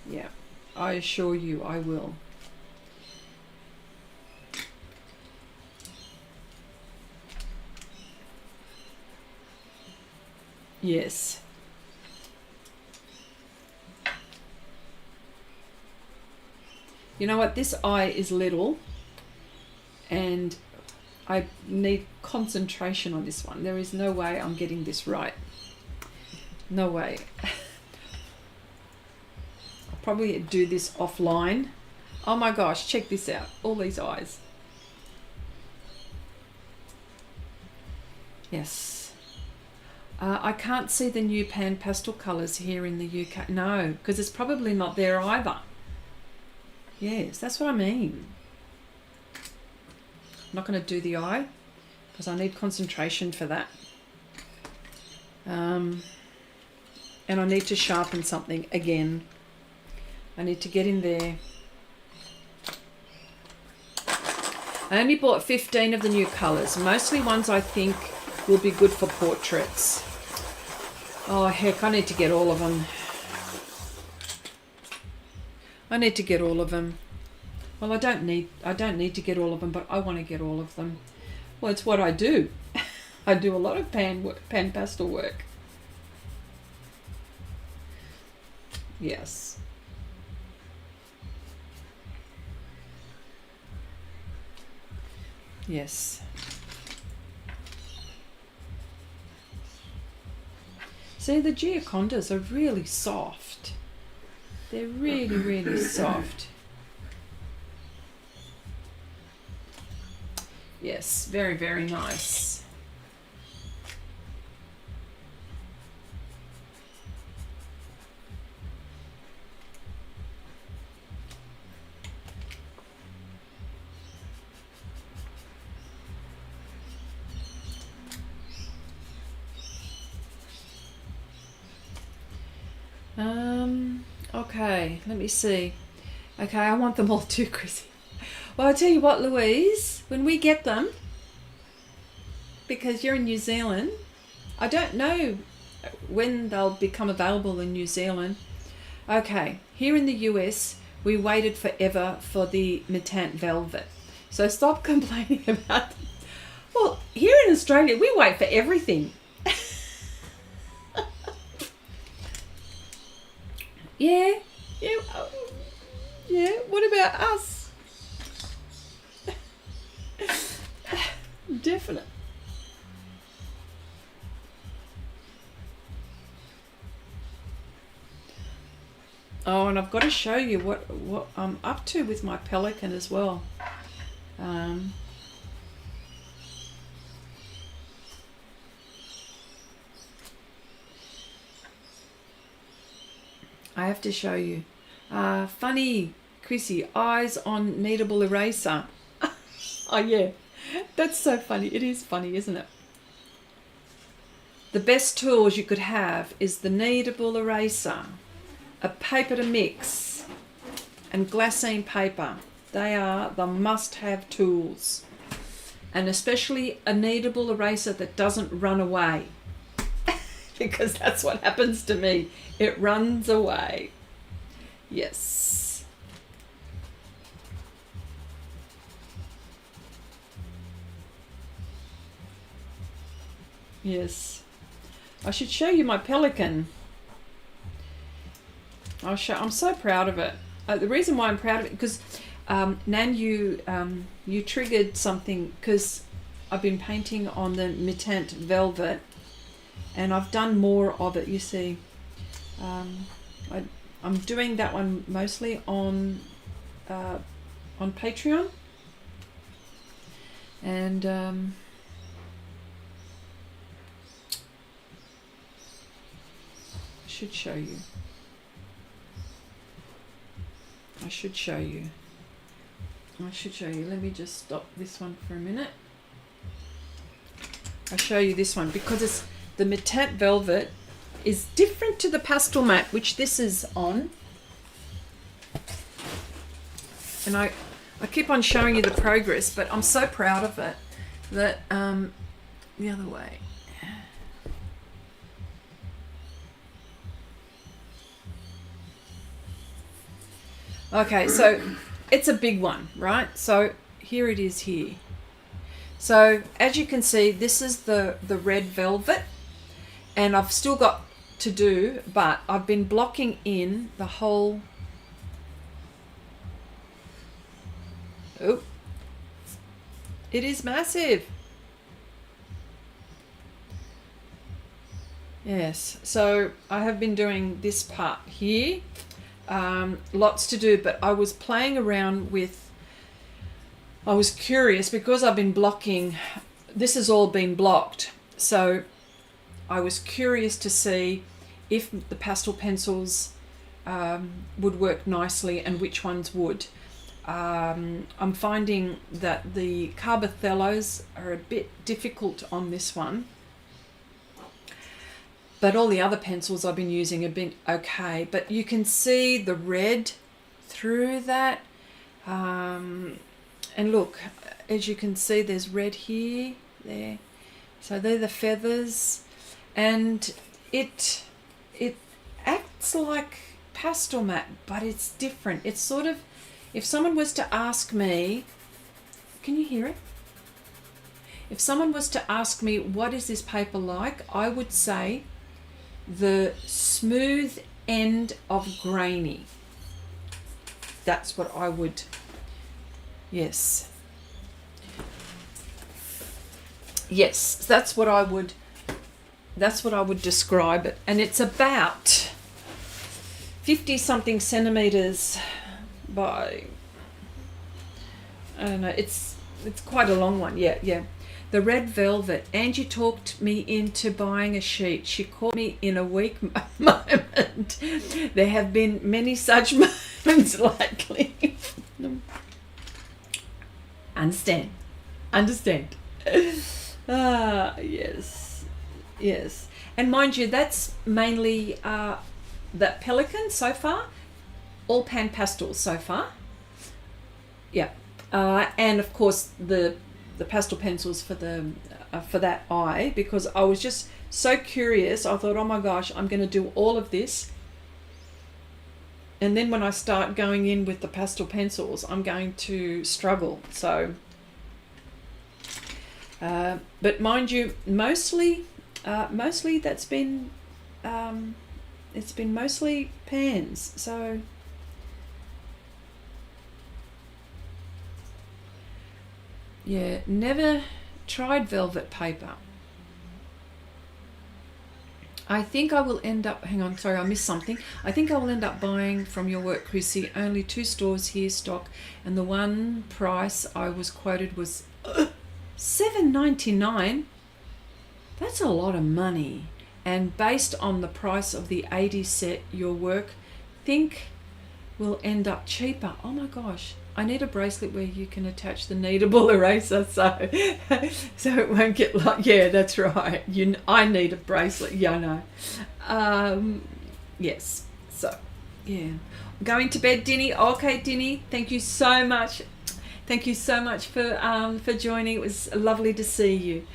Yeah, I assure you I will. Yes. You know what? This eye is little and I need concentration on this one. There is no way I'm getting this right. No way. I'll probably do this offline. Oh my gosh, check this out. All these eyes. Yes. I can't see the new PanPastel colours here in the UK. No, because it's probably not there either. Yes, that's what I mean. I'm not going to do the eye because I need concentration for that. And I need to sharpen something again. I need to get in there. I only bought 15 of the new colours, mostly ones I think will be good for portraits. Oh heck, I need to get all of them. I need to get all of them. Well, I don't need to get all of them, but I want to get all of them. Well, it's what I do. I do a lot of PanPastel work. Yes. Yes. See, the Giocondas are really soft. They're really, really soft. Yes, very, very nice. Okay, let me see. Okay, I want them all too, Chrissy. Well, I'll tell you what, Louise, when we get them, because you're in New Zealand, I don't know when they'll become available in New Zealand. Okay, here in the US, we waited forever for the Matant Velvet. So stop complaining about them. Well, here in Australia, we wait for everything. Yeah, yeah, what about us? Definite. Oh, and I've got to show you what I'm up to with my pelican as well. I have to show you. Funny, Chrissy, eyes on kneadable eraser. Oh yeah, that's so funny. It is funny, isn't it? The best tools you could have is the kneadable eraser, a paper to mix, and glassine paper. They are the must-have tools. And especially a kneadable eraser that doesn't run away. Because that's what happens to me. It runs away. Yes. Yes. I should show you my pelican. I'm so proud of it. The reason why I'm proud of it, because Nan, you triggered something, because I've been painting on the Mitant Velvet, and I've done more of it. You see, I'm doing that one mostly on Patreon, and I should show you. I should show you. Let me just stop this one for a minute. I'll show you this one because it's the Mitant Velvet is different to the Pastelmat, which this is on. And I keep on showing you the progress, but I'm so proud of it that the other way. Okay, so it's a big one, right? So here it is here. So as you can see, this is the red velvet, and I've still got to do, but I've been blocking in the whole. Oh, it is massive. Yes, so I have been doing this part here. Lots to do, but I was playing around with, I was curious because I've been blocking, this has all been blocked, so I was curious to see if the pastel pencils would work nicely and which ones would. I'm finding that the Carbothellos are a bit difficult on this one, but all the other pencils I've been using have been okay. But you can see the red through that. And look, as you can see, there's red here, there. So they're the feathers. And it acts like Pastelmat, but it's different. It's sort of, if someone was to ask me, can you hear it? If someone was to ask me, what is this paper like? I would say the smooth end of grainy. That's what I would, yes, that's what I would describe it. And it's about 50 something centimeters by, I don't know, it's quite a long one. Yeah. The red velvet. Angie talked me into buying a sheet. She caught me in a weak moment. There have been many such moments lately. Understand. Yes. And mind you, that's mainly that pelican so far. All PanPastels so far. Yeah. And of course the pastel pencils for the for that eye, because I was just so curious. I thought, oh my gosh, I'm going to do all of this, and then when I start going in with the pastel pencils, I'm going to struggle. So but mind you, mostly that's been it's been mostly pans. So yeah, never tried velvet paper. I think I will end up, hang on, sorry, I missed something. I think I will end up buying from your work, Chrissy. Only 2 stores here stock, and the one price I was quoted was $7.99. That's a lot of money. And based on the price of the 80 set, your work, think will end up cheaper. Oh my gosh. I need a bracelet where you can attach the kneadable eraser, so it won't get like, yeah, that's right. I need a bracelet. Yeah, I know. Yes. So, yeah. Going to bed, Dinny. Okay, Dinny. Thank you so much. Thank you so much for joining. It was lovely to see you.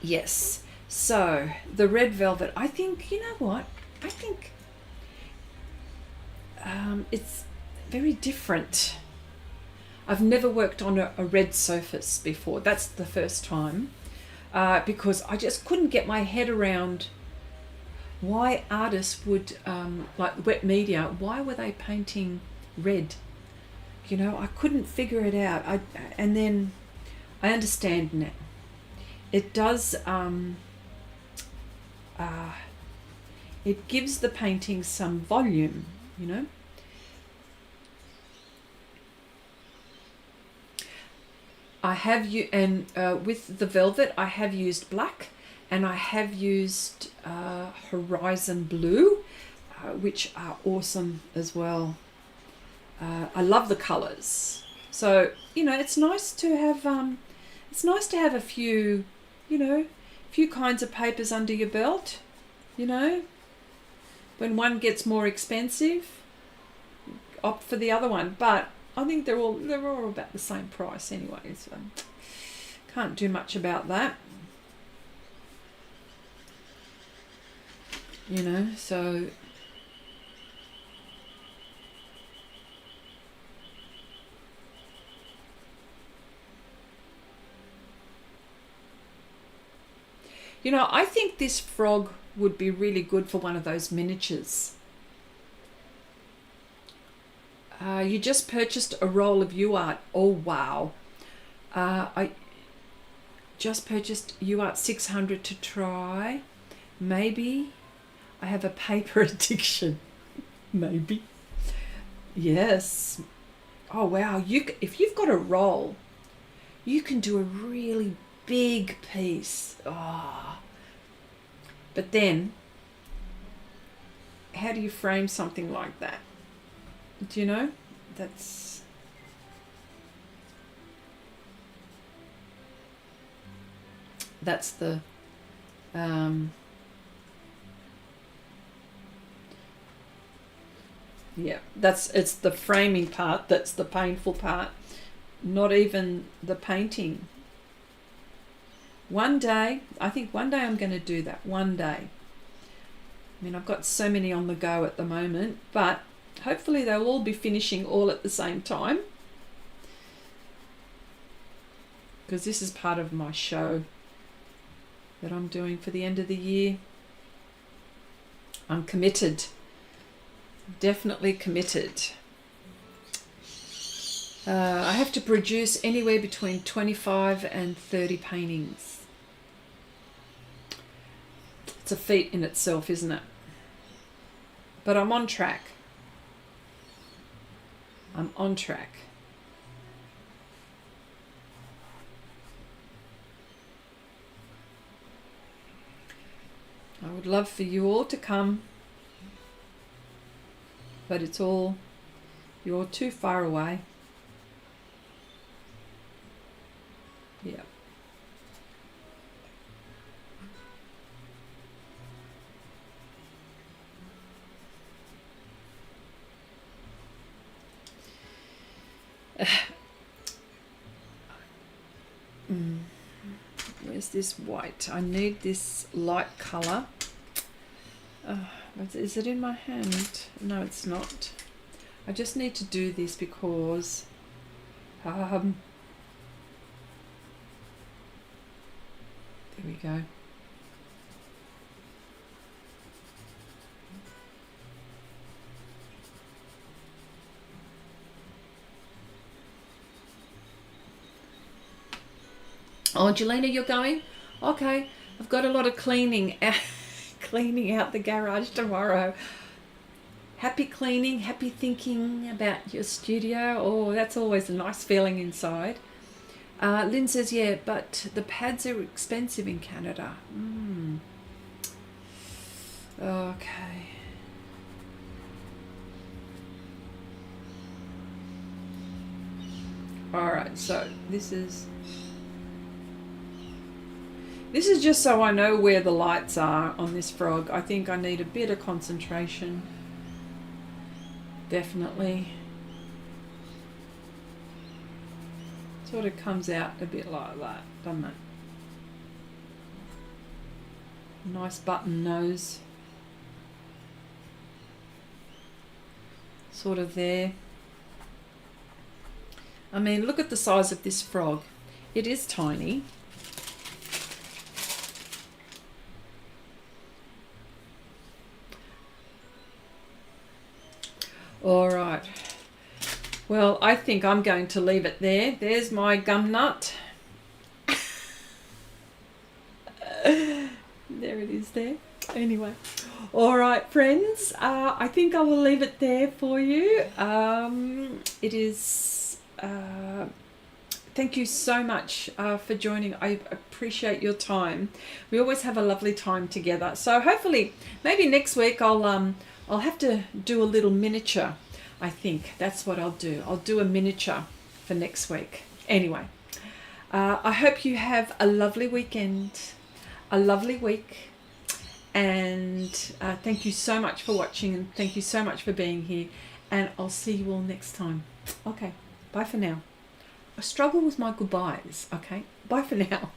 Yes. So the red velvet. I think, you know what? I think. It's very different. I've never worked on a red surface before. That's the first time, because I just couldn't get my head around why artists would, like wet media, why were they painting red? you know, I couldn't figure it out. And then I understand now. It does, it gives the painting some volume, you know. I have with the velvet, I have used black, and I have used horizon blue, which are awesome as well. I love the colors. So, you know, it's nice to have a few, you know, few kinds of papers under your belt, you know. When one gets more expensive, opt for the other one. But I think they're all about the same price anyway, so can't do much about that. You know, so you know, I think this frog would be really good for one of those miniatures. You just purchased a roll of UArt. Oh, wow. I just purchased UArt 600 to try. Maybe I have a paper addiction. Maybe. Yes. Oh, wow. If you've got a roll, you can do a really big piece. Oh. But then, how do you frame something like that? Do you know? That's the yeah, it's the framing part that's the painful part, not even the painting. One day, I think one day I'm going to do that. One day. I mean, I've got so many on the go at the moment, but hopefully they'll all be finishing all at the same time, because this is part of my show that I'm doing for the end of the year. I'm committed. Definitely committed. I have to produce anywhere between 25 and 30 paintings. It's a feat in itself, isn't it? But I'm on track. I'm on track. I would love for you all to come, but you're too far away. Yeah. Where's this white? I need this light color. Is it in my hand? No, it's not. I just need to do this because there we go. Oh, Jelena, you're going? Okay. I've got a lot of cleaning out the garage tomorrow. Happy cleaning, happy thinking about your studio. Oh, that's always a nice feeling inside. Lynn says, yeah, but the pads are expensive in Canada. Okay. All right, so this is just so I know where the lights are on this frog. I think I need a bit of concentration. Definitely. Sort of comes out a bit like that, doesn't it? Nice button nose. Sort of there. I mean, look at the size of this frog. It is tiny. All right. Well, I think I'm going to leave it there. There's my gum nut. There it is there. Anyway, all right, friends, I think I will leave it there for you. It is thank you so much for joining. I appreciate your time. We always have a lovely time together. So hopefully maybe next week I'll have to do a little miniature. I think that's what I'll do. I'll do a miniature for next week. Anyway, I hope you have a lovely weekend, a lovely week, and thank you so much for watching, and thank you so much for being here, and I'll see you all next time. Okay, bye for now. I struggle with my goodbyes. Okay, bye for now.